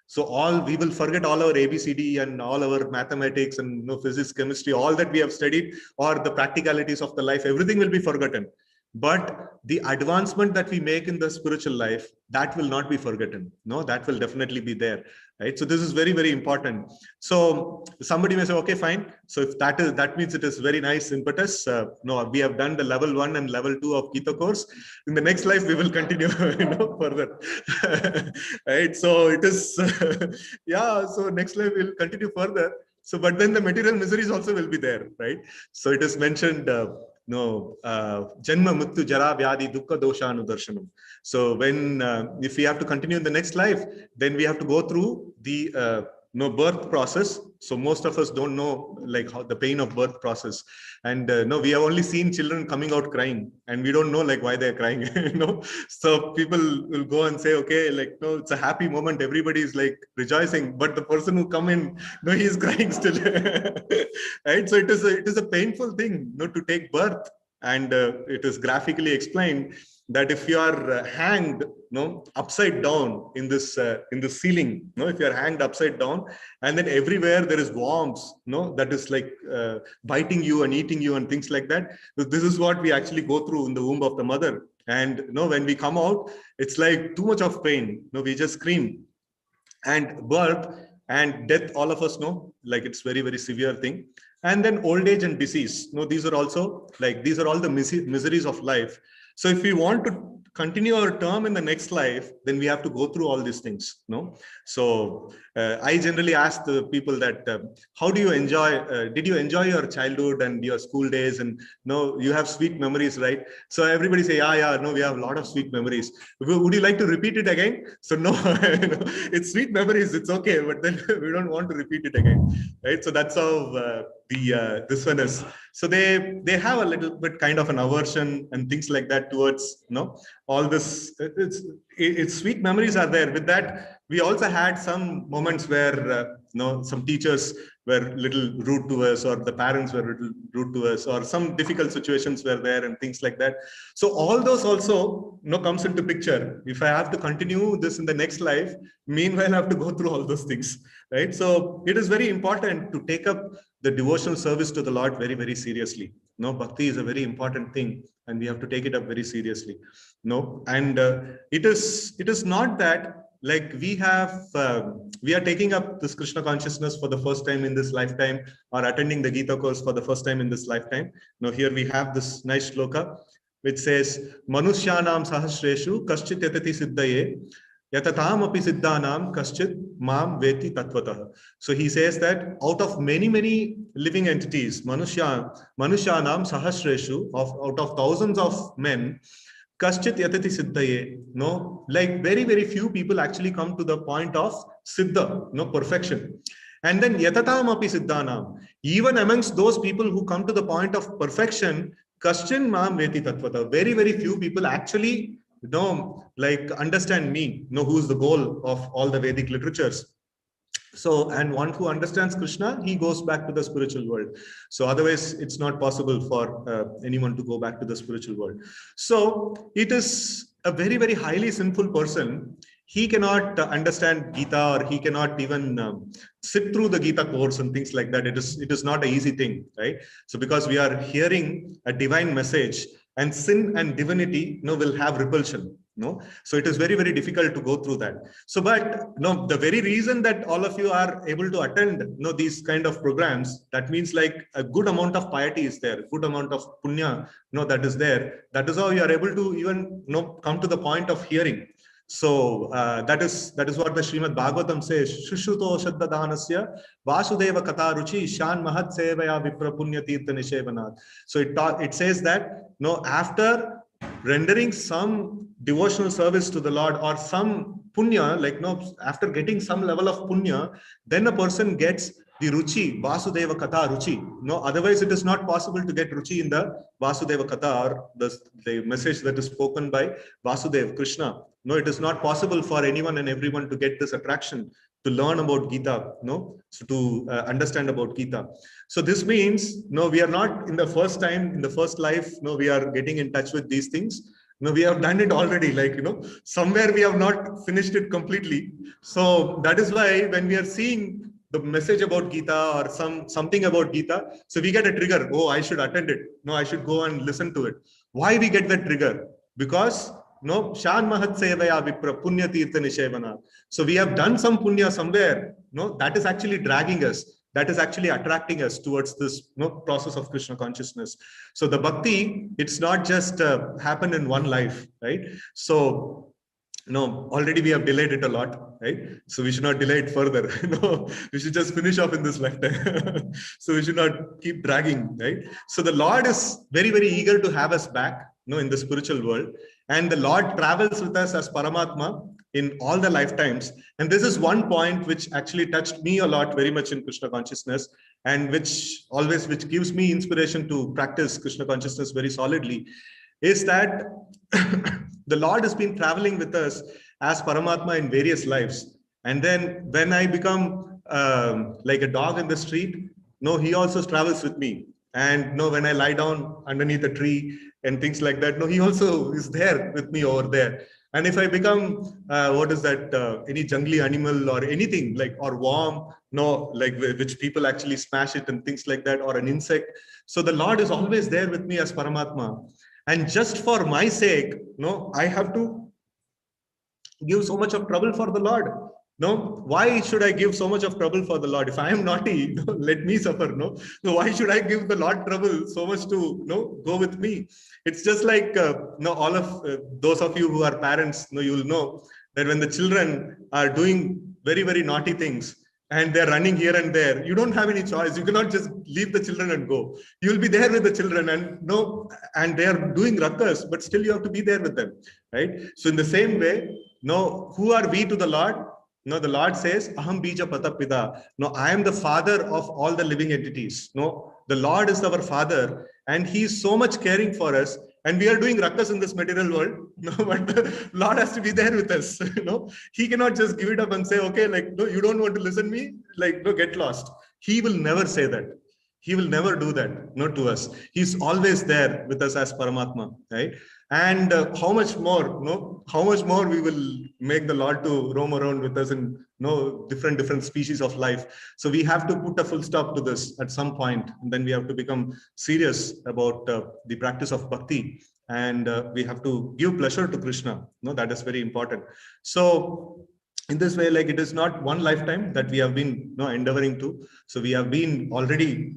So we will forget all our ABCD and all our mathematics and physics, chemistry, all that we have studied, or the practicalities of the life, everything will be forgotten. But the advancement that we make in the spiritual life, that will not be forgotten. That will definitely be there. Right? So this is very, very important. So somebody may say, okay, fine. So if that means it is very nice impetus. We have done the level 1 and level 2 of Gita course. In the next life, we will continue, further. Right? So it is, yeah. So next life we'll continue further. So, but then the material miseries also will be there, right? So it is mentioned, Janma Muttu Jara Vyadi Dukkha Dosha Anudarshanam. So when, if we have to continue in the next life, then we have to go through the birth process. So most of us don't know like how the pain of birth process. And we have only seen children coming out crying, and we don't know like why they're crying. So people will go and say, okay, like, no, it's a happy moment, everybody is like rejoicing, but the person who come in, he is crying still. Right? So it is a painful thing, to take birth. And it is graphically explained that if you are hanged upside down in this ceiling, if you are hanged upside down, and then everywhere there is worms, that is like biting you and eating you and things like that. This is what we actually go through in the womb of the mother. And when we come out, it's like too much of pain. We just scream. And birth and death, all of us know, like it's very, very severe thing. And then old age and disease. These are also like, these are all the miseries of life. So if we want to continue our term in the next life, then we have to go through all these things. So I generally ask the people that, how do you enjoy, did you enjoy your childhood and your school days? And you have sweet memories, right? So everybody say, yeah, no, we have a lot of sweet memories. Would you like to repeat it again? So no, it's sweet memories, it's okay, but then we don't want to repeat it again, right? So that's how this one is. So they have a little bit kind of an aversion and things like that towards all this. It's sweet memories are there. With that, we also had some moments where some teachers were little rude to us, or the parents were little rude to us, or some difficult situations were there and things like that. So all those also comes into picture. If I have to continue this in the next life, meanwhile I have to go through all those things, right? So it is very important to take up the devotional service to the Lord very, very seriously. Bhakti is a very important thing, and we have to take it up very seriously. And it is not that like we are taking up this Krishna consciousness for the first time in this lifetime, or attending the Gita course for the first time in this lifetime. Here we have this nice shloka which says, Manushyanam sahasreshu kaschit yatati siddhaye yatatam api siddhanam kaschit mam veti tatvatah. So he says that out of many, many living entities, Manushanam sahasreshu, out of thousands of men, Kaschit yatati siddhaye, like very, very few people actually come to the point of siddha, perfection. And then yatatam api siddhanam, even amongst those people who come to the point of perfection, kaschin mam veti tatvata, very, very few people actually like understand me, who's the goal of all the Vedic literatures. So, and one who understands Krishna, he goes back to the spiritual world. So otherwise, it's not possible for anyone to go back to the spiritual world. So it is a very, very highly sinful person. He cannot understand Gita, or he cannot even sit through the Gita course and things like that. It is not an easy thing, right? So because we are hearing a divine message, and sin and divinity, will have repulsion. So it is very, very difficult to go through that. So, but the very reason that all of you are able to attend these kind of programs, that means like a good amount of piety is there, good amount of punya that is there. That is how you are able to even come to the point of hearing. So that is what the Srimad Bhagavatam says. Shushuto Shaddadanasya Vasudeva Katha Ruchi Shan Mahat Sevaya Vipra Punya Tirtha Nishevanat. So it says that after rendering some devotional service to the Lord or some punya, like after getting some level of punya, then a person gets the ruchi, Vasudeva Katha ruchi. Otherwise it is not possible to get ruchi in the Vasudeva Katha, or the message that is spoken by Vasudev, Krishna. It is not possible for anyone and everyone to get this attraction, to learn about Gita, so to understand about Gita. So this means, we are not in the first time, in the first life, we are getting in touch with these things. We have done it already, like, somewhere we have not finished it completely. So that is why when we are seeing the message about Gita or something about Gita, so we get a trigger. Oh, I should attend it. No, I should go and listen to it. Why we get that trigger? Because Shan Mahat Sevaya Vipra Punya Tirtha Nishevana. So we have done some punya somewhere. That is actually dragging us. That is actually attracting us towards this process of Krishna consciousness. So the bhakti, it's not just happened in one life, right? So already we have delayed it a lot, right? So we should not delay it further. We should just finish off in this lifetime. So we should not keep dragging, right? So the Lord is very, very eager to have us back, in the spiritual world. And the Lord travels with us as Paramatma in all the lifetimes. And this is one point which actually touched me a lot, very much in Krishna consciousness, and which gives me inspiration to practice Krishna consciousness very solidly, is that the Lord has been traveling with us as Paramatma in various lives. And then when I become like a dog in the street, he also travels with me. And when I lie down underneath a tree and things like that, he also is there with me over there. And if I become, any jungly animal or anything like, or worm, like which people actually smash it and things like that, or an insect. So the Lord is always there with me as Paramatma. And just for my sake, I have to give so much of trouble for the Lord. Why should I give so much of trouble for the Lord? If I am naughty, let me suffer. So why should I give the Lord trouble so much to go with me? It's just like all of those of you who are parents, you will know that when the children are doing very, very naughty things and they're running here and there, you don't have any choice. You cannot just leave the children and go. You'll be there with the children, and they are doing ruckus, but still you have to be there with them, right? So in the same way, who are we to the Lord? The Lord says, Aham bija patapida. I am the father of all the living entities. The Lord is our father, and he is so much caring for us. And we are doing ruckus in this material world. But the Lord has to be there with us. He cannot just give it up and say, okay, you don't want to listen to me, get lost. He will never say that. He will never do that, not to us. He's always there with us as Paramatma, right? And how much more we will make the Lord to roam around with us in different species of life. So we have to put a full stop to this at some point, and then we have to become serious about the practice of bhakti, and we have to give pleasure to Krishna. That is very important. So in this way, it is not one lifetime that we have been endeavoring to. So we have been already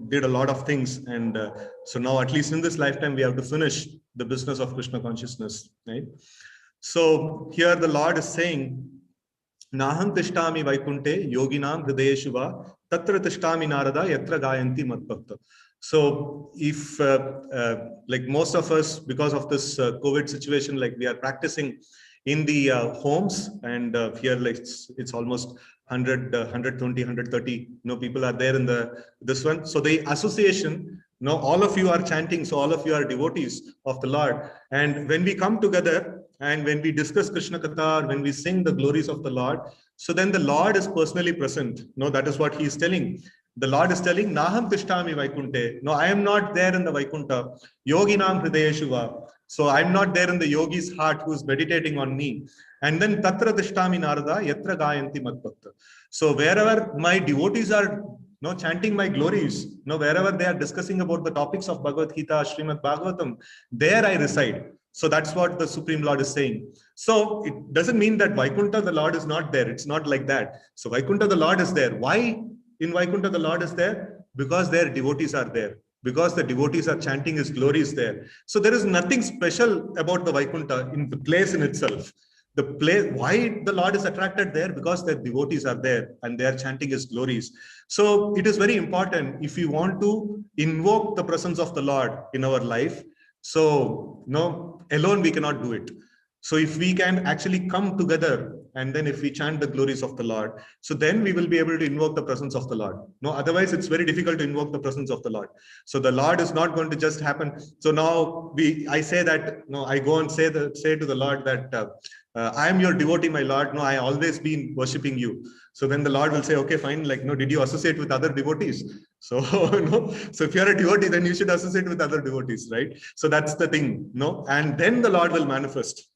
did a lot of things, and so now at least in this lifetime we have to finish the business of Krishna consciousness, right? So here the Lord is saying, Naham tishtami vaikunte yoginam hridayeshu va tatra tishtami narada yatra gayanti matbhakta. So if most of us, because of this COVID situation, we are practicing in the homes, and here it's almost 100, 120, 130 people are there in this one. So the association, all of you are chanting, so all of you are devotees of the Lord. And when we come together and when we discuss Krishna Katha, when we sing the glories of the Lord, so then the Lord is personally present. That is what he is telling. The Lord is telling, Naham tishtami vaikunte. I am not there in the Vaikunta. Yoginam hridayeshu va. So I'm not there in the yogi's heart who is meditating on me. And then tatra tishtami narada yatra gayanti matbhakta. So wherever my devotees are no, chanting my glories. No, wherever they are discussing about the topics of Bhagavad Gita, Srimad Bhagavatam, there I reside. So that's what the Supreme Lord is saying. So it doesn't mean that Vaikuntha, the Lord is not there. It's not like that. So Vaikuntha, the Lord is there. Why in Vaikuntha the Lord is there? Because their devotees are there. Because the devotees are chanting his glories there. So there is nothing special about the Vaikuntha in the place in itself. The place, why the Lord is attracted there? Because the devotees are there and they are chanting his glories. So it is very important if we want to invoke the presence of the Lord in our life. So no, alone we cannot do it. So if we can actually come together and then if we chant the glories of the Lord, so then we will be able to invoke the presence of the Lord. No, otherwise it's very difficult to invoke the presence of the Lord. So the Lord is not going to just happen. So now I say that, no, I go and say to the Lord that I am your devotee, my Lord. No, I always been worshipping you. So then the Lord will say, okay, fine. Like, no, did you associate with other devotees? So, no. So if you're a devotee, then you should associate with other devotees, right? So that's the thing, no? And then the Lord will manifest.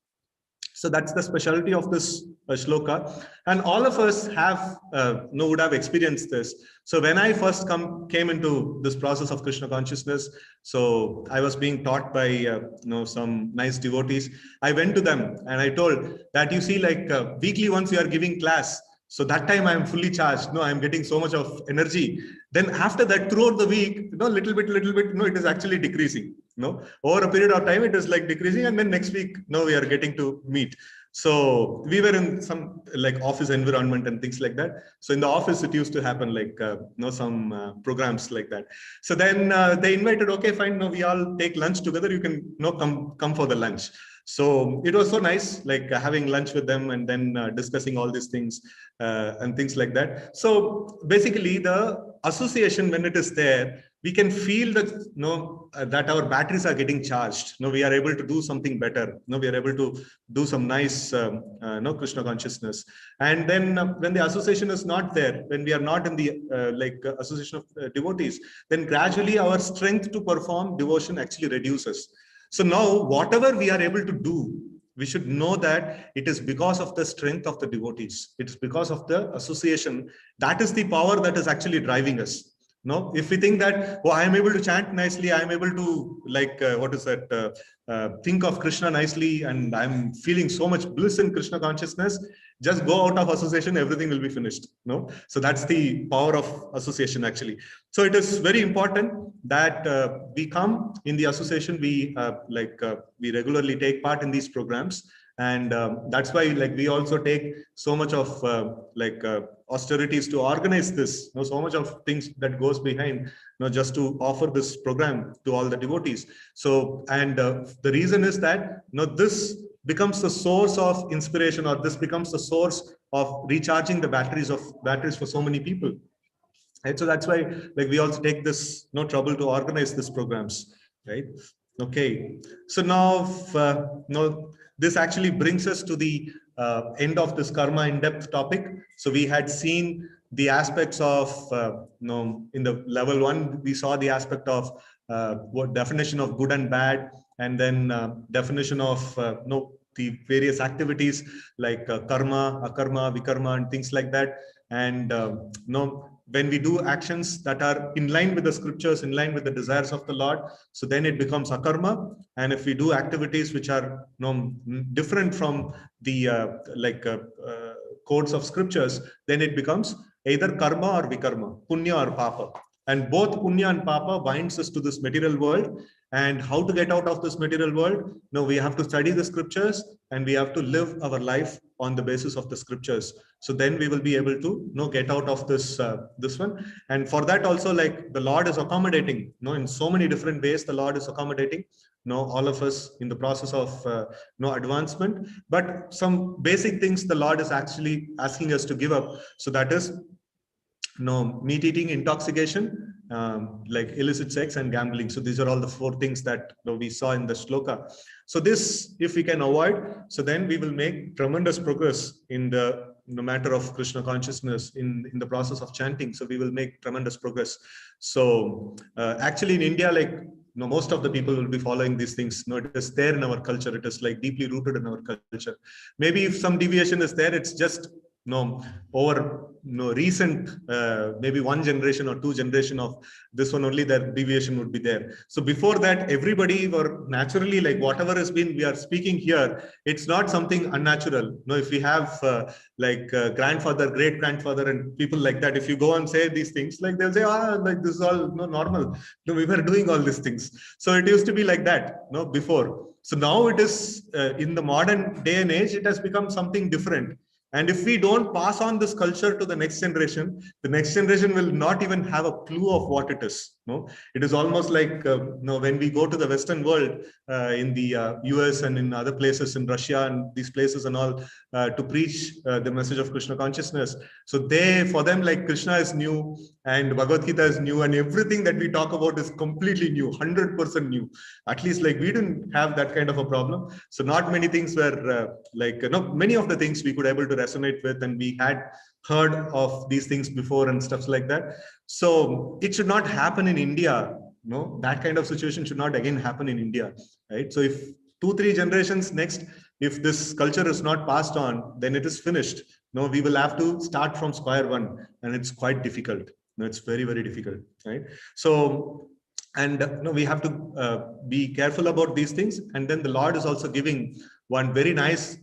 So that's the specialty of this shloka. And all of us have, would have experienced this. So when I first came into this process of Krishna consciousness, so I was being taught by, some nice devotees. I went to them and I told that, you see, like weekly once you are giving class, so that time I am fully charged. No, I'm getting so much of energy. Then after that, throughout the week, little bit, it is actually decreasing. No, over a period of time, it is like decreasing. And then next week, we are getting to meet. So we were in some like office environment and things like that. So in the office, it used to happen like, some programs like that. So then they invited, okay, fine. Now we all take lunch together. You can come for the lunch. So it was so nice, like having lunch with them and then discussing all these things and things like that. So basically the association, when it is there, we can feel that, that our batteries are getting charged. We are able to do something better. We are able to do some nice, Krishna consciousness. And then when the association is not there, when we are not in the association of devotees, then gradually our strength to perform devotion actually reduces. So now whatever we are able to do, we should know that it is because of the strength of the devotees. It's because of the association. That is the power that is actually driving us. No, if we think that, I am able to chant nicely, I am able to think of Krishna nicely, and I'm feeling so much bliss in Krishna consciousness, just go out of association, everything will be finished. No, so that's the power of association actually. So it is very important that we come in the association, we regularly take part in these programs. And that's why we also take so much of austerities to organize this, so much of things that goes behind, just to offer this program to all the devotees. So, and the reason is that, this becomes the source of inspiration, or this becomes the source of recharging the batteries for so many people. Right? So that's why we also take this trouble to organize these programs, right? Okay. So now, this actually brings us to the end of this karma in-depth topic. So we had seen the aspects of, in the level 1, we saw the aspect of what definition of good and bad, and then definition of the various activities like karma, akarma, vikarma, and things like that. And when we do actions that are in line with the scriptures, in line with the desires of the Lord, so then it becomes akarma. And if we do activities which are different from the codes of scriptures, then it becomes either karma or vikarma, punya or papa. And both punya and papa binds us to this material world. And how to get out of this material world? We have to study the scriptures, and we have to live our life on the basis of the scriptures. So then we will be able to get out of this one. And for that also, the Lord is accommodating, in so many different ways. The Lord is accommodating all of us in the process of advancement. But some basic things the Lord is actually asking us to give up. So that is meat eating, intoxication, like illicit sex and gambling. So these are all the 4 things that we saw in the shloka. So this, if we can avoid, so then we will make tremendous progress in the matter of Krishna consciousness in the process of chanting. So we will make tremendous progress. So actually in India, most of the people will be following these things. It is there in our culture. It is deeply rooted in our culture. Maybe if some deviation is there, it's just no, over no recent maybe one generation or two generation of this one only, that deviation would be there. So before that, everybody were naturally like whatever has been we are speaking here, it's not something unnatural. No, if we have grandfather, great grandfather, and people like that, if you go and say these things, like they'll say, like this is all no normal. No, we were doing all these things. So it used to be like that, no, before. So now it is in the modern day and age, it has become something different. And if we don't pass on this culture to the next generation will not even have a clue of what it is. No, it is almost like when we go to the Western world, in the US and in other places, in Russia and these places and all, to preach the message of Krishna consciousness. So for them, like Krishna is new and Bhagavad Gita is new, and everything that we talk about is completely new, 100% new. At least like we didn't have that kind of a problem. So not many things were many of the things we could able to resonate with, and we had heard of these things before and stuff like that. So it should not happen in India. No, that kind of situation should not again happen in India, right? So if 2-3 generations next, if this culture is not passed on, then it is finished. No, we will have to start from square one, and it's quite difficult. No, it's very, very difficult, right? So, and we have to be careful about these things. And then the Lord is also giving one very nice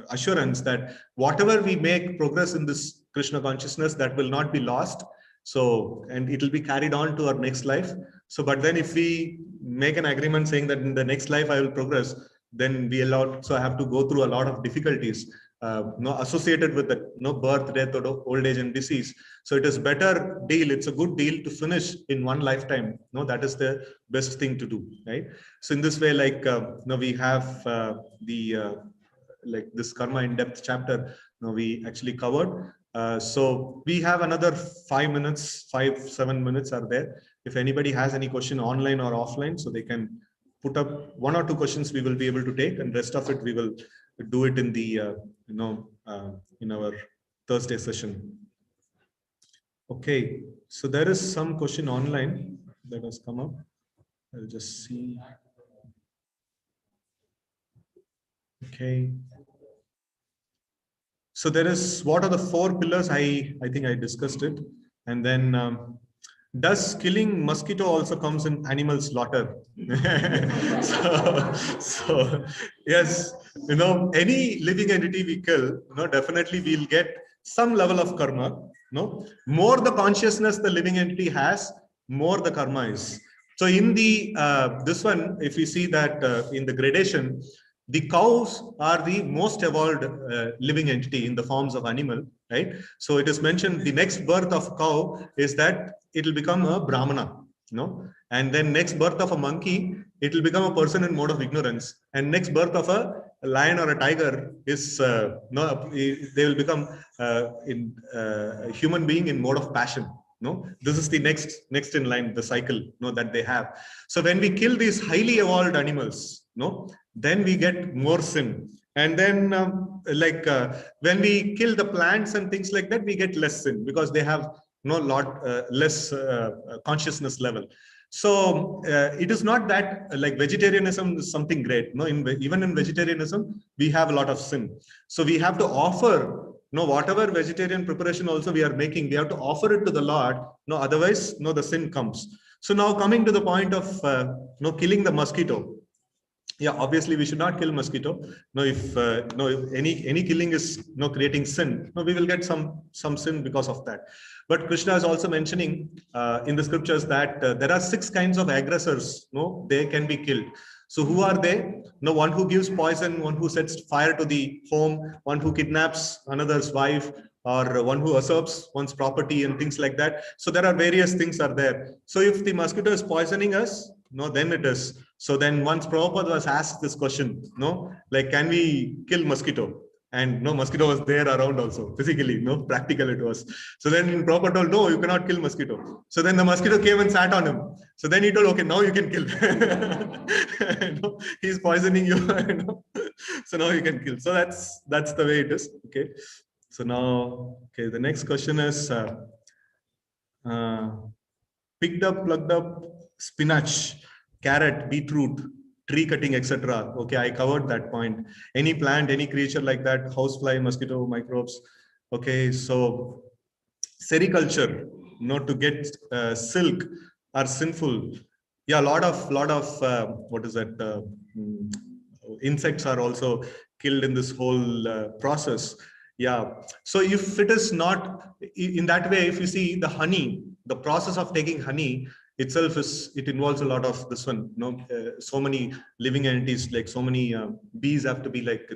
assurance that whatever we make progress in this Krishna consciousness, that will not be lost. So, and it will be carried on to our next life. So, but then if we make an agreement saying that in the next life I will progress, then we also have to go through a lot of difficulties associated with the birth, death, or old age and disease. So it is better deal. It's a good deal to finish in one lifetime. No, that is the best thing to do, right? So in this way, like we have this karma in depth chapter. We actually covered. So we have another 5 minutes, 7 minutes are there. If anybody has any question online or offline, so they can put up 1 or 2 questions we will be able to take, and rest of it we will do it in the in our Thursday session. Okay, so there is some question online that has come up. I'll just see. Okay. So there is, what are the 4 pillars? I think I discussed it. And then does killing mosquito also comes in animal slaughter? so yes, any living entity we kill, definitely we'll get some level of karma. More the consciousness the living entity has, more the karma is. So in the this one, if we see that in the gradation, the cows are the most evolved living entity in the forms of animal, right? So it is mentioned the next birth of cow is that it will become a Brahmana, and then next birth of a monkey, it will become a person in mode of ignorance, and next birth of a lion or a tiger is they will become a human being in mode of passion. This is the next in line, the cycle that they have. So when we kill these highly evolved animals, then we get more sin. And then when we kill the plants and things like that, we get less sin because they have lot less consciousness level. So it is not that like vegetarianism is something great. Even in vegetarianism, we have a lot of sin. So we have to offer whatever vegetarian preparation also we are making, we have to offer it to the Lord. Otherwise, the sin comes. So now coming to the point of killing the mosquito. Yeah, obviously we should not kill mosquito. If any killing is creating sin, we will get some sin because of that. But Krishna is also mentioning in the scriptures that there are 6 kinds of aggressors. They can be killed. So who are they? One who gives poison, one who sets fire to the home, one who kidnaps another's wife, or one who usurps one's property and things like that. So there are various things are there. So if the mosquito is poisoning us, then it is. So then once Prabhupada was asked this question, like, can we kill mosquito? And mosquito was there around also, physically, practical it was. So then Prabhupada told, no, you cannot kill mosquito. So then the mosquito came and sat on him. So then he told, okay, now you can kill. He's poisoning you. So now you can kill. So that's the way it is. Okay. So now, okay, the next question is picked up, plucked up spinach, carrot, beetroot, tree cutting, etc. Okay, I covered that point. Any plant, any creature like that, housefly, mosquito, microbes. Okay, so sericulture, to get silk are sinful. Yeah, lot of what is that? Mm, insects are also killed in this whole process. Yeah. So if it is not in that way, if you see the honey, the process of taking honey itself it involves a lot of this one. So many living entities, like so many bees have to be like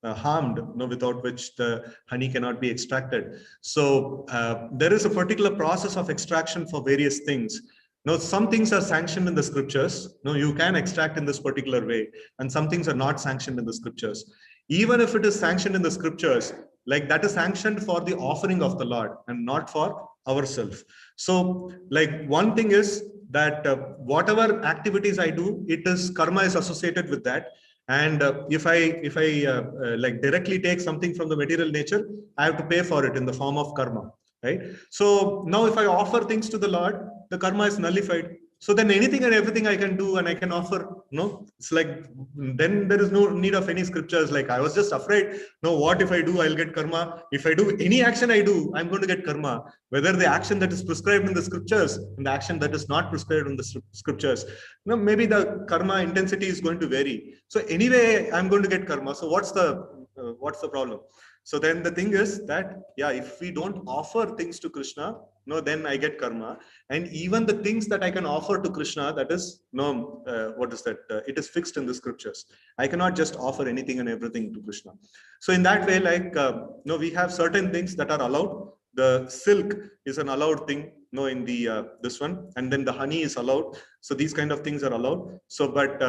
harmed, without which the honey cannot be extracted. So there is a particular process of extraction for various things. Now, some things are sanctioned in the scriptures. No, you can extract in this particular way, and some things are not sanctioned in the scriptures. Even if it is sanctioned in the scriptures, like that is sanctioned for the offering of the Lord and not for ourselves. So, like one thing is that whatever activities I do, it is karma is associated with that. And if I like directly take something from the material nature, I have to pay for it in the form of karma, right? So now if I offer things to the Lord, the karma is nullified. So then anything and everything I can do and I can offer. It's like then there is no need of any scriptures. Like I was just afraid, what if I do, I'll get karma. If I do any action I do, I'm going to get karma. Whether the action that is prescribed in the scriptures and the action that is not prescribed in the scriptures, maybe the karma intensity is going to vary. So anyway, I'm going to get karma. So what's the problem? So then the thing is that, yeah, if we don't offer things to Krishna, then I get karma. And even the things that I can offer to Krishna, that is, what is that? It is fixed in the scriptures. I cannot just offer anything and everything to Krishna. So in that way, like, we have certain things that are allowed. The silk is an allowed thing, in the this one, and then the honey is allowed. So these kind of things are allowed. So, but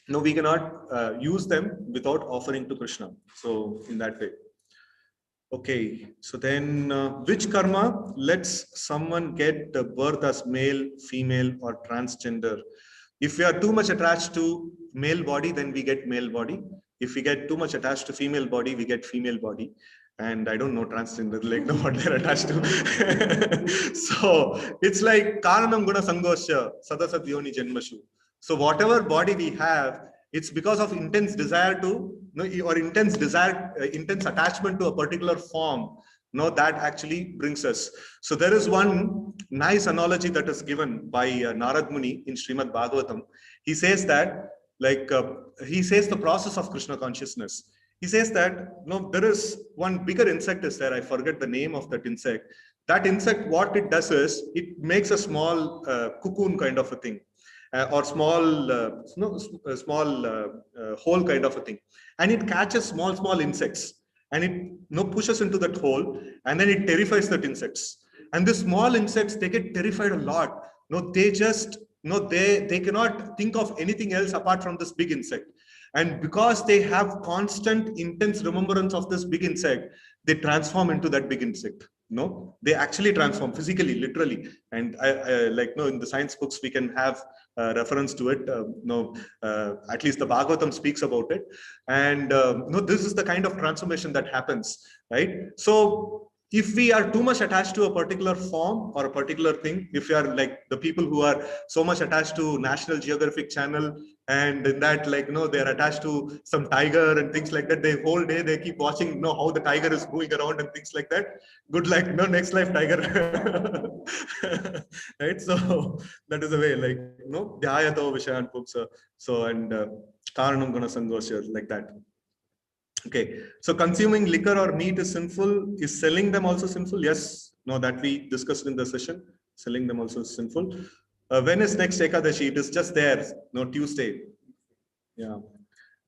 we cannot use them without offering to Krishna. So in that way. Okay, so then which karma lets someone get birth as male, female, or transgender? If we are too much attached to male body, then we get male body. If we get too much attached to female body, we get female body. And I don't know transgender, like what they're attached to. So it's like karanam guna sangosya sadasat yoni janmashu. So whatever body we have, it's because of intense desire to, or intense desire, intense attachment to a particular form, that actually brings us. So there is one nice analogy that is given by Narad Muni in Srimad Bhagavatam. He says that, like, he says the process of Krishna consciousness. He says that, there is one bigger insect is there. I forget the name of that insect. That insect, what it does is, it makes a small cocoon kind of a thing. Or small hole kind of a thing, and it catches small insects, and it pushes into that hole, and then it terrifies that insects. And the small insects, they get terrified a lot. They just they cannot think of anything else apart from this big insect. And because they have constant intense remembrance of this big insect, they transform into that big insect. They actually transform physically, literally. And in the science books, we can have reference to it. At least the Bhagavatam speaks about it. And this is the kind of transformation that happens, right? So if we are too much attached to a particular form or a particular thing, if you are like the people who are so much attached to National Geographic Channel, and in that, they're attached to some tiger and things like that, the whole day they keep watching, how the tiger is moving around and things like that. Good luck, next life tiger. Right? So that is the way, dhyayato vishayan pupsa. So, and karanam guna sangosya, like that. Okay, so consuming liquor or meat is sinful. Is selling them also sinful? Yes, that we discussed in the session. Selling them also is sinful. When is next Ekadashi? It is just there, Tuesday. Yeah.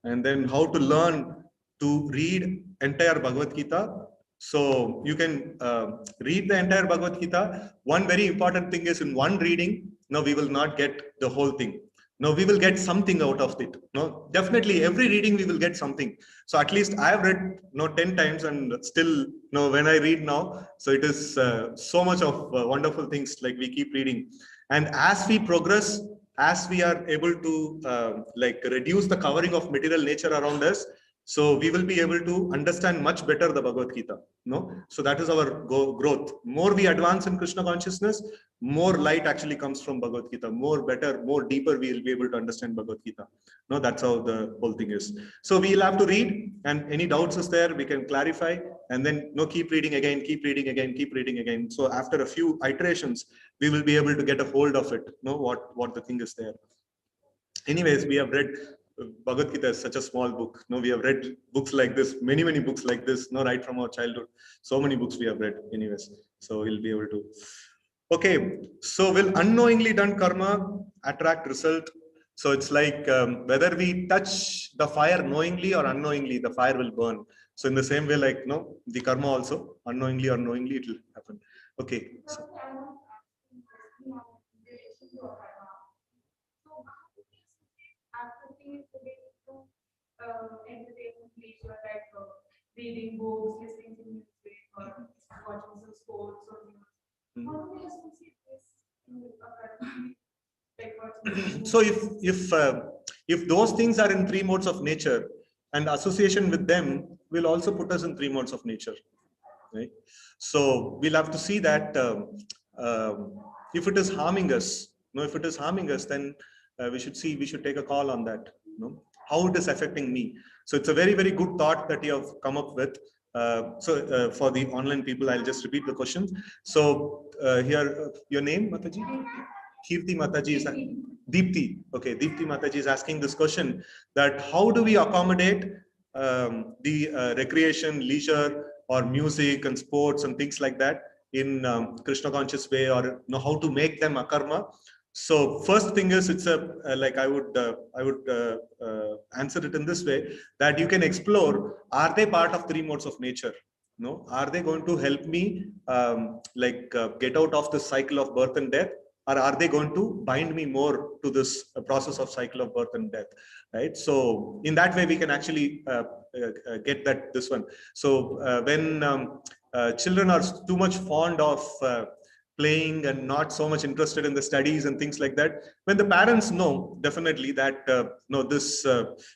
And then how to learn to read entire Bhagavad Gita. So you can read the entire Bhagavad Gita. One very important thing is, in one reading, we will not get the whole thing. We will get something out of it. Definitely every reading we will get something. So at least I have read 10 times, and still when I read now, so it is so much of wonderful things, like we keep reading. And as we progress, as we are able to reduce the covering of material nature around us, So we will be able to understand much better the Bhagavad Gita. No, so that is our growth. More we advance in Krishna consciousness, more light actually comes from Bhagavad Gita. More better, more deeper we will be able to understand Bhagavad Gita. No, that's how the whole thing is. So we'll have to read, and any doubts is there, we can clarify, and then keep reading again, keep reading again, keep reading again. So after a few iterations, we will be able to get a hold of it. What the thing is there. Anyways, we have read Bhagavad Gita is such a small book. We have read books like this, many books like this, right from our childhood. So many books we have read. Anyways, so we'll be able to. Okay, so will unknowingly done karma attract result? So it's like whether we touch the fire knowingly or unknowingly, the fire will burn. So in the same way, like the karma also, unknowingly or knowingly, it will happen. Okay. So, entertainment leisure, like reading books, listening to music, or watching some sports or news. How do we associate this in like watching? So if those things are in three modes of nature, and association with them will also put us in three modes of nature, right? So we'll have to see that if it is harming us, if it is harming us, then we should take a call on that. How it is affecting me. So it's a very good thought that you have come up with. So for the online people, I'll just repeat the question. So here, your name, Mataji? Kirti Mataji is Deepthi. Okay, Deepthi Mataji is asking this question, that how do we accommodate the recreation, leisure, or music and sports and things like that in Krishna conscious way, or how to make them akarma? So first thing is, it's a like I would answer it in this way, that you can explore, are they part of three modes of nature? Are they going to help me get out of the cycle of birth and death, or are they going to bind me more to this process of cycle of birth and death, right? So in that way we can actually get this one. So when children are too much fond of playing and not so much interested in the studies and things like that, when the parents know definitely that this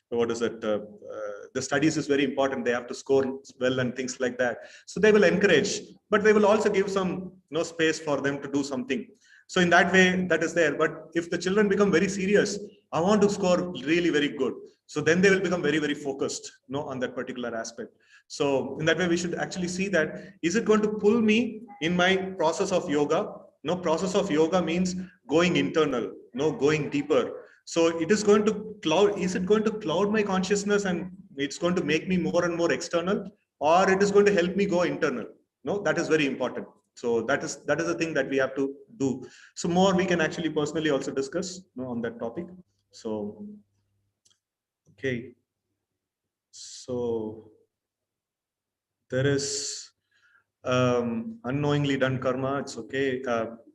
what is it, the studies is very important, they have to score well and things like that, so they will encourage, but they will also give some space for them to do something. So in that way, that is there. But if the children become very serious, I want to score really very good, so then they will become very focused on that particular aspect. So in that way, we should actually see that, is it going to pull me in my process of yoga? Process of yoga means going internal, going deeper. So it is going to cloud, is it going to cloud my consciousness and it's going to make me more and more external, or it is going to help me go internal? That is very important. So that is the thing that we have to do. So more we can actually personally also discuss on that topic. So, okay. So there is unknowingly done karma. It's okay.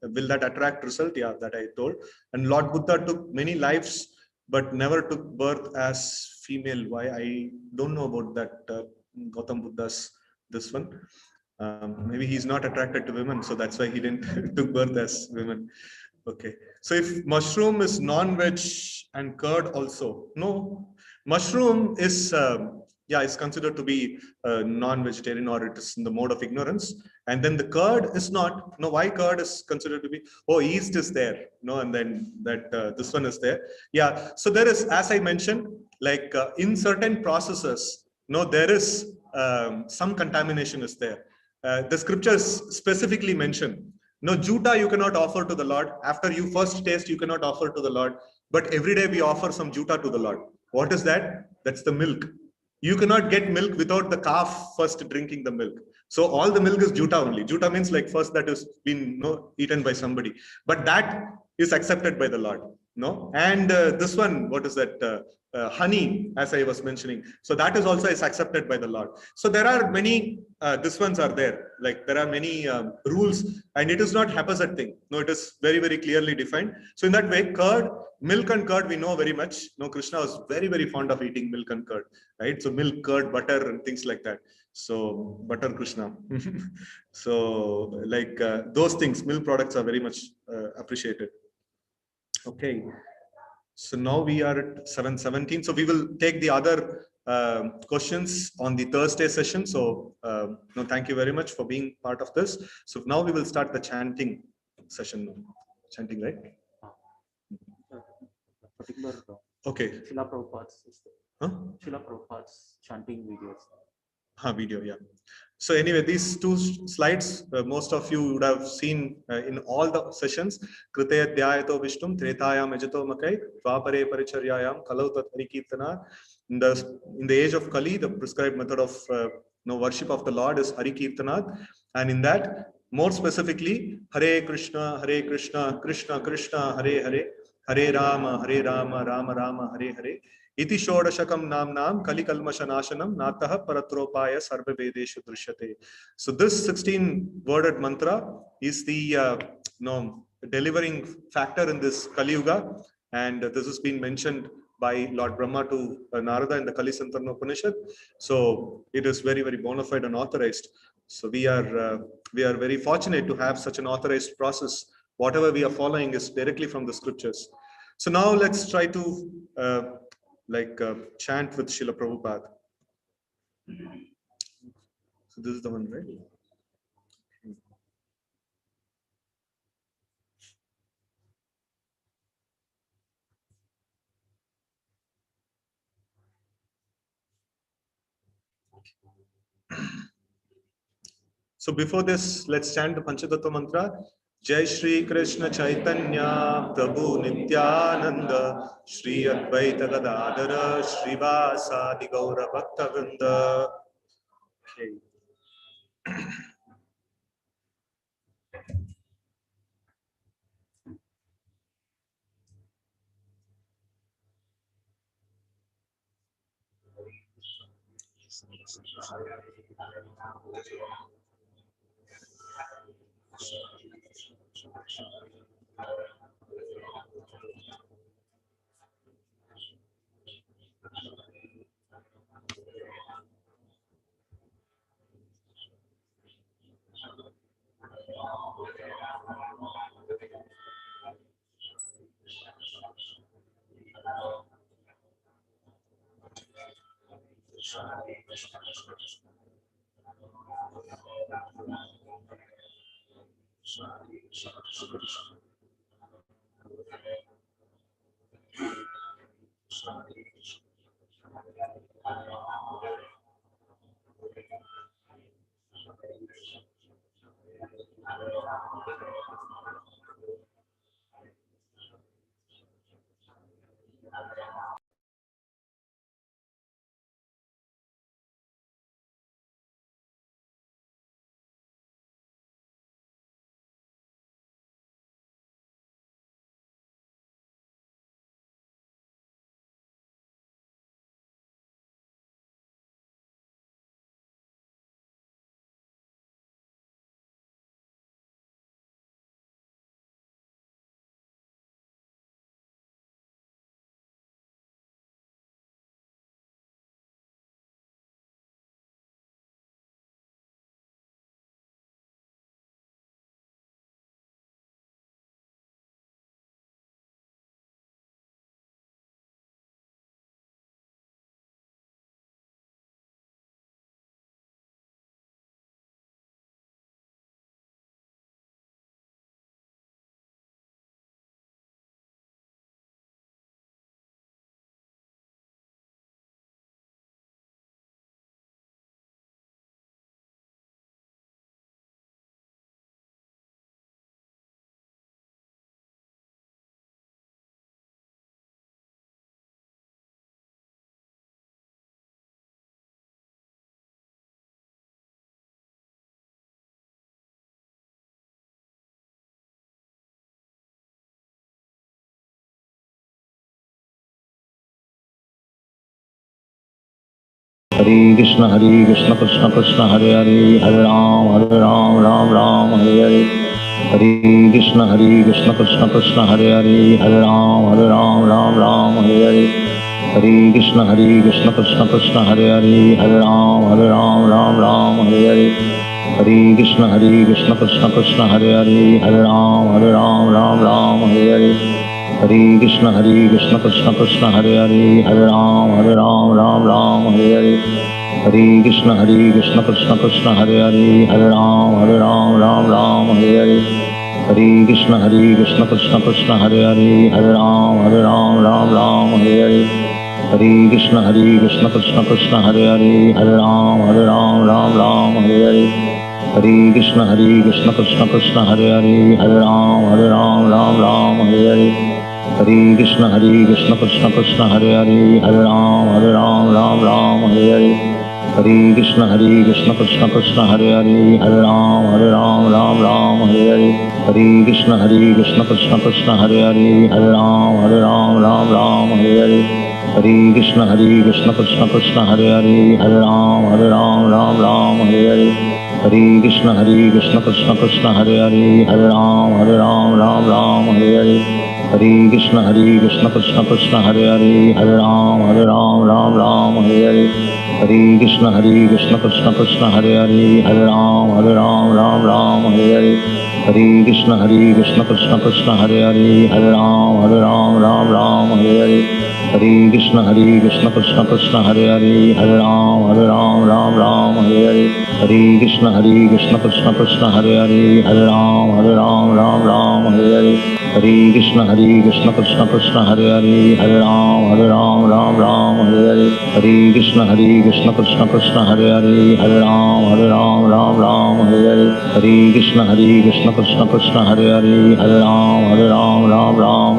Will that attract result? Yeah, that I told. And Lord Buddha took many lives, but never took birth as female. Why? I don't know about that. Gautam Buddha's this one. Maybe he's not attracted to women, so that's why he didn't took birth as women. Okay. So if mushroom is non-veg and curd also, no, mushroom is is considered to be non-vegetarian, or it is in the mode of ignorance. And then the curd is not. Why curd is considered to be? Oh, yeast is there. And then that this one is there. Yeah. So there is, as I mentioned, like in certain processes, there is some contamination is there. The scriptures specifically mention, juta you cannot offer to the Lord. After you first taste, you cannot offer to the Lord. But every day we offer some juta to the Lord. What is that? That's the milk. You cannot get milk without the calf first drinking the milk. So all the milk is juta only. Juta means like first that is been eaten by somebody. But that is accepted by the Lord. And this one, what is that? Honey, as I was mentioning. So that is also is accepted by the Lord. So there are many, this ones are there. Like there are many rules, and it is not haphazard thing. It is very clearly defined. So in that way, curd, milk and curd, we know very much. Krishna was very fond of eating milk and curd, right? So milk, curd, butter, and things like that. So butter Krishna. So like those things, milk products are very much appreciated. Okay. So now we are at 7:17. So we will take the other questions on the Thursday session. So no, thank you very much for being part of this. So now we will start the chanting session. Chanting, right? Particular Okay. Srila Prabhupada's, Huh? Srila Prabhupada's chanting videos. Video, yeah. So anyway, these two slides, most of you would have seen in all the sessions. Kriteya dhyayato vishtum tretayam ejato makai dvapare paricharyayam kalau tat harikirtana. In the age of Kali, the prescribed method of worship of the Lord is Harikirtana, and in that, more specifically, Hare Krishna, Krishna Krishna, Hare Hare, Hare Rama, Rama Rama, Hare Hare. Iti shodashakam nam kali kalmasha nashanam natah paratropaya sarva vedeshu drishyate. So this 16-worded mantra is the delivering factor in this Kali Yuga, and this has been mentioned by Lord Brahma to Narada in the Kali Santarna Upanishad. So it is very, very bona fide and authorized. So we are very fortunate to have such an authorized process. Whatever we are following is directly from the scriptures. So now let's try to chant with Srila Prabhupada. So this is the one, right? So before this, let's chant the Panchatattva mantra. Jai Shri Krishna Chaitanya Prabhu Nityananda Shri Advaita Gadadara Srivasadi Gaura Bhaktavrinda. Okay. Hare Krishna Krishna Krishna Hare Hare Hare Ram Ram Ram Hare Hare Hare Krishna Krishna Krishna Hare Hare Hare Ram Ram Hare Hare Hare Krishna Krishna Krishna Hare Hare Hare Ram Hare Hare Hare Krishna Krishna Krishna Hare Hare Hare Ram Hare Hare Hare Krishna Krishna Krishna Hare Hare Hare Ram Ram Ram Hare Hare Hare Krishna Krishna Krishna Hare Hare Hare Ram Ram Hare Hare Hare Krishna Krishna Krishna Hare Hare Hare Ram Ram Hare Hare Hare Krishna Krishna Krishna Hare Hare Hare Ram Ram Hare Hare Hare Krishna Krishna Krishna Hare Hare Hare Ram Ram Hare Hare Hare Krishna Krishna Krishna Hare Hare Hare Ram Ram Hare Hare Hare Krishna Krishna Krishna Hare Hare Hare Ram Ram Hare Hare Hare Krishna Krishna Krishna Hare Hare Hare Ram Ram Hare Hare Hare Krishna Krishna Krishna Hare Hare Hare Ram Hare Hare Hare Krishna Krishna Krishna Hare Hare Hare Ram Hare Hare Hare Krishna Krishna Krishna Hare Hare Hare Ram Hare Hare Hare Krishna Krishna Krishna Hare Hare Hare Ram Hare Hare Hare Krishna Krishna Krishna Hare Hare Hare Ram Hare Hare Hare Krishna Krishna Krishna Hare Hare Hare Ram Hare Hare Hare Krishna Krishna Krishna Hare Hare Hare Ram Hare Hare Hare Krishna Krishna Krishna Hare Hare Hare Ram Hare Hare Hare Krishna Krishna Krishna Hare Hare Hare Ram Hare Hare Hare Krishna Krishna Krishna Hare Hare Hare Ram Hare Hare Hare Krishna Krishna Krishna Hare Hare Hare Ram Hare Hare Hare Krishna Krishna Krishna Hare Hare Hare Ram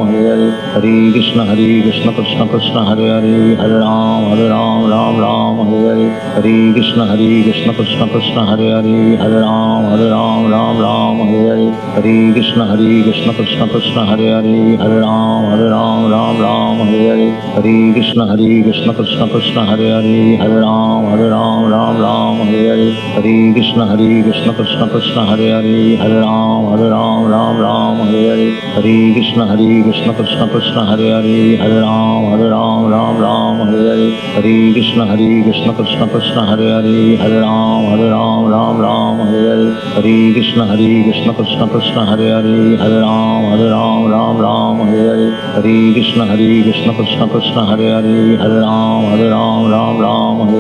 Hare Hare Hare Krishna Krishna Krishna Hare Hare Hare Ram Hare Hare Hare Krishna Krishna Krishna Hare Hare Hare Ram Hare Hare Hare Krishna Krishna Krishna Hare Hare Hare Ram Hare Hare Hare Krishna Krishna Krishna Hare Hare Hare Ram Hare Hare Hare Krishna Krishna Krishna Hare Hare Hare Ram Hare Hare Hare Krishna Krishna Krishna Hare Hare Hare Ram Hare Hare Hare Krishna Krishna Krishna Hare Hare Hare Ram Hare Hare Hare Krishna Krishna Krishna Hare Hare Hare Ram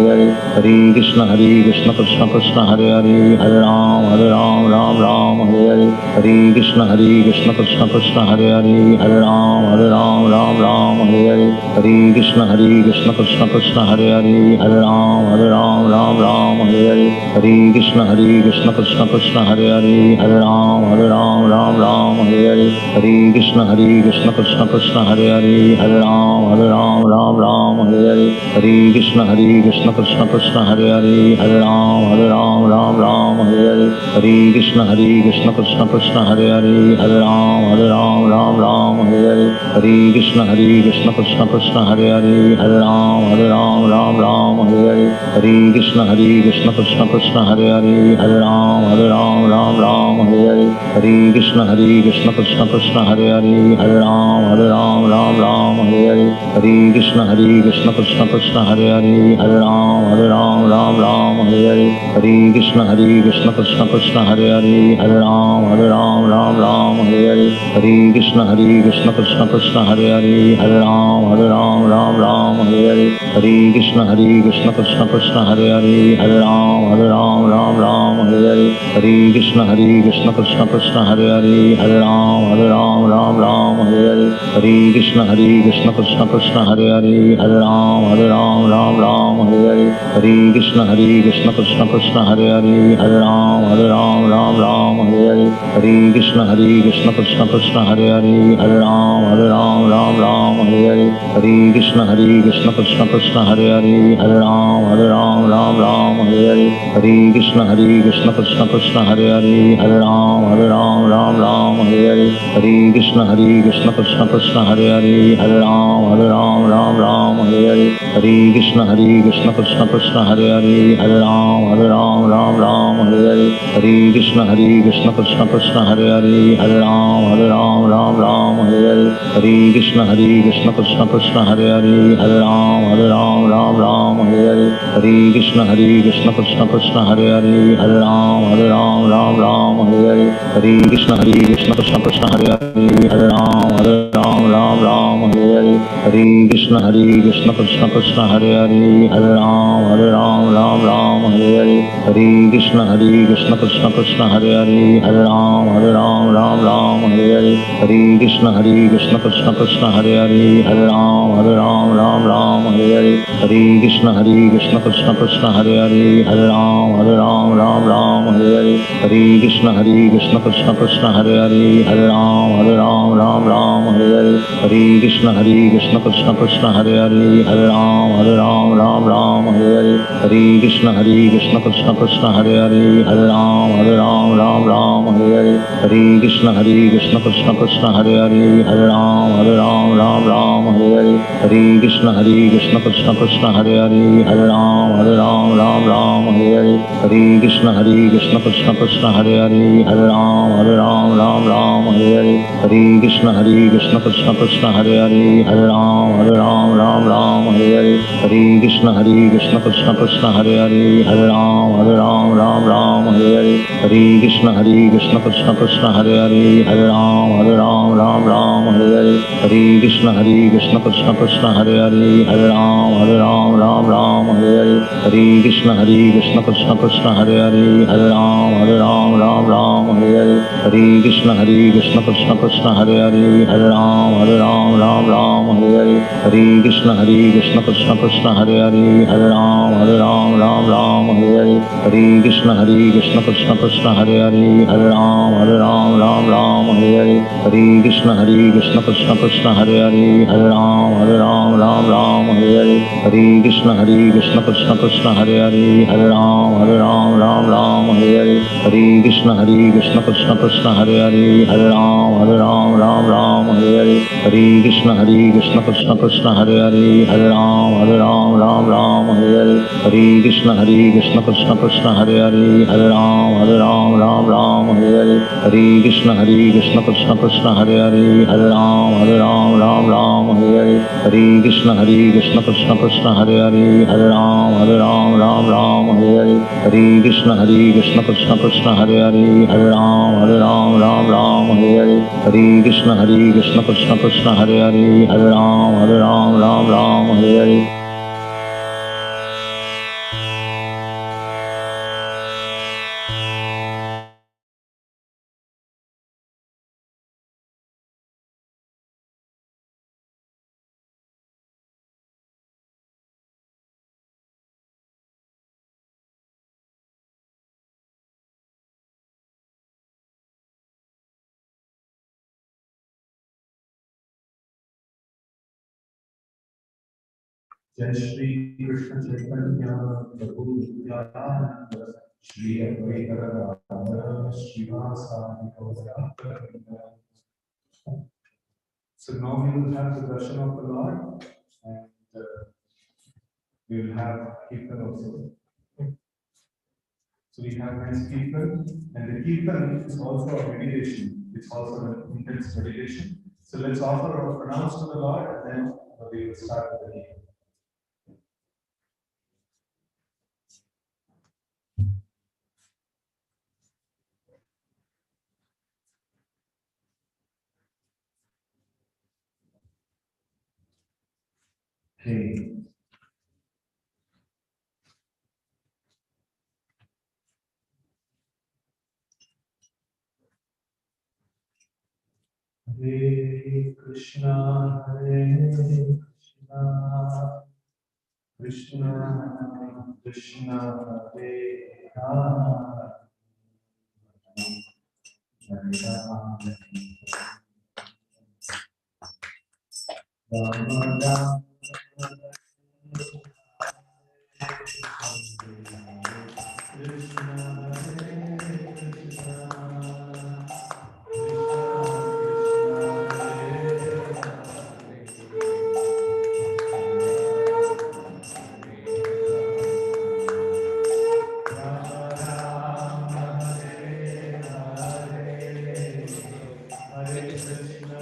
Hare Hare Hare Krishna Krishna Krishna Hare Hare Hare Ram Hare Hare Hare Krishna Krishna Krishna Hare Hare Hare Ram Hare Hare Hare Krishna Krishna Krishna Hare Hare Hare Ram Hare Hare Hare Krishna Krishna Krishna Hare Hare Hare Ram Hare Hare Hare Krishna Krishna Krishna Hare Hare Hare Ram Hare Hare Hare Krishna Krishna Krishna Hare Hare Hare Ram Hare Hare Hare Krishna Krishna Krishna Hare Hare Hare Ram Hare Hare Hare Krishna Krishna Krishna Hare Hare Hare Ram Hare Hare Hare Krishna Krishna Krishna Hare Hare Hare Ram Hare Hare Hare Krishna Krishna Krishna Hare Hare Hare Ram Hare Hare Hare Krishna Krishna Krishna Hare Hare Hare Ram Hare Hare Hare Krishna Krishna Krishna Hare Hare Hare Ram Hare Hare Hare Krishna Krishna Krishna Hare Hare Hare Ram Hare Hare Hare Krishna Krishna Krishna Hare Hare Hare Ram Hare Hare Hare Krishna Krishna Krishna Hare Hare Hare Ram Hare Hare Hare Krishna Krishna Krishna Hare Hare Hare Ram Hare Hare Hare Krishna Krishna Krishna Hare Hare Hare Ram Hare Hare Hare Krishna Krishna Krishna Hare Hare Hare Ram Hare Hare Hare Krishna Krishna Krishna Hare Hare Hare Ram Hare Hare Hare Krishna Krishna Krishna Hare Hare Hare Ram Hare Hare Hare Krishna Krishna Krishna Hare Hare Hare Ram Hare Hare Hare Krishna Krishna Krishna Hare Hare Hare Ram Hare Hare Hare Krishna Krishna Krishna Hare Hare Hare Ram Hare Hare Hare Krishna Krishna Krishna Hare Hare Hare Ram Hare Hare Hare Krishna Krishna Krishna Krishna Hare Hare Hare Ram Ram Hare Hare Hare Krishna Krishna Krishna Hare Hare Hare Ram Ram Hare Hare Hare Krishna Krishna Krishna Hare Hare Hare Ram Hare Hare Hare Krishna Krishna Krishna Hare Hare Hare Ram Hare Hare Hare Krishna Krishna Krishna Hare Hare Hare Ram Hare Hare Hare Krishna Krishna Krishna Hare Hare Hare Ram Hare Hare Hare Krishna Krishna Krishna Hare Hare Hare Ram Hare Hare Hare Krishna Krishna Krishna Hare Hare Hare Ram Hare Hare Hare Krishna Krishna Krishna Hare Hare Hare Ram Hare Hare Hare Krishna Krishna Krishna Hare Hare Hare Ram Hare Hare Hare Krishna Krishna Krishna Hare Hare Hare Ram Hare Hare Hare Krishna Krishna Krishna Hare Hare Hare Ram Hare Hare Hare Krishna Krishna Krishna Hare Hare Hare Ram Hare Hare Hare Krishna Krishna Krishna Hare Hare Hare Ram Hare Hare Hare Krishna Krishna Krishna Hare Hare Hare Ram Hare Hare Hare Krishna Krishna Krishna Hare Hare Hare Ram Hare Hare Hare Krishna Krishna Krishna Hare Hare Hare Ram Hare Hare Hare Krishna Krishna Krishna Hare Hare Hare Ram Hare Hare Hare Krishna Krishna Krishna Hare Hare Hare Ram Hare Hare Hare Krishna Krishna Krishna Hare Hare Hare Ram Hare Hare Hare Krishna Krishna Krishna Hare Hare Hare Ram Hare Hare Hare Krishna Krishna Krishna Hare Hare Hare Ram Hare Hare Hare Krishna Krishna Krishna Hare Hare Hare Ram Hare Hare Hare Krishna Krishna Krishna Hare Hare Hare Ram Hare Hare Hare Krishna Krishna Krishna Hare Hare Hare Ram Hare Hare Hare Krishna Krishna Krishna Hare Hare Hare Ram Hare Hare Hare Krishna Krishna Krishna Hare Hare Hare Ram Hare Hare Hare Krishna Krishna Krishna Hare Hare Hare Ram Hare Hare Jai Shri Krishna Chaitanya Prabhu Nityanand Shri Advaita Gadadhar श्रीवासादि गौरभक्तवृंद. So now we will have the darshan of the Lord, and we will have kirtan also. So we have nice kirtan, and the kirtan is also a meditation. It's also an intense meditation. So let's offer our pranams to the Lord, and then we will start with the kirtan. Okay. Hare Krishna, Krishna Krishna, Hare Rama, Hare Rama, Rama Rama, Krishna Hare Krishna. Hare Krishna,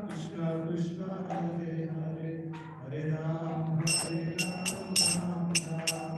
Krishna Krishna Hare Hare, Hare Ram Ram, Ram Ram.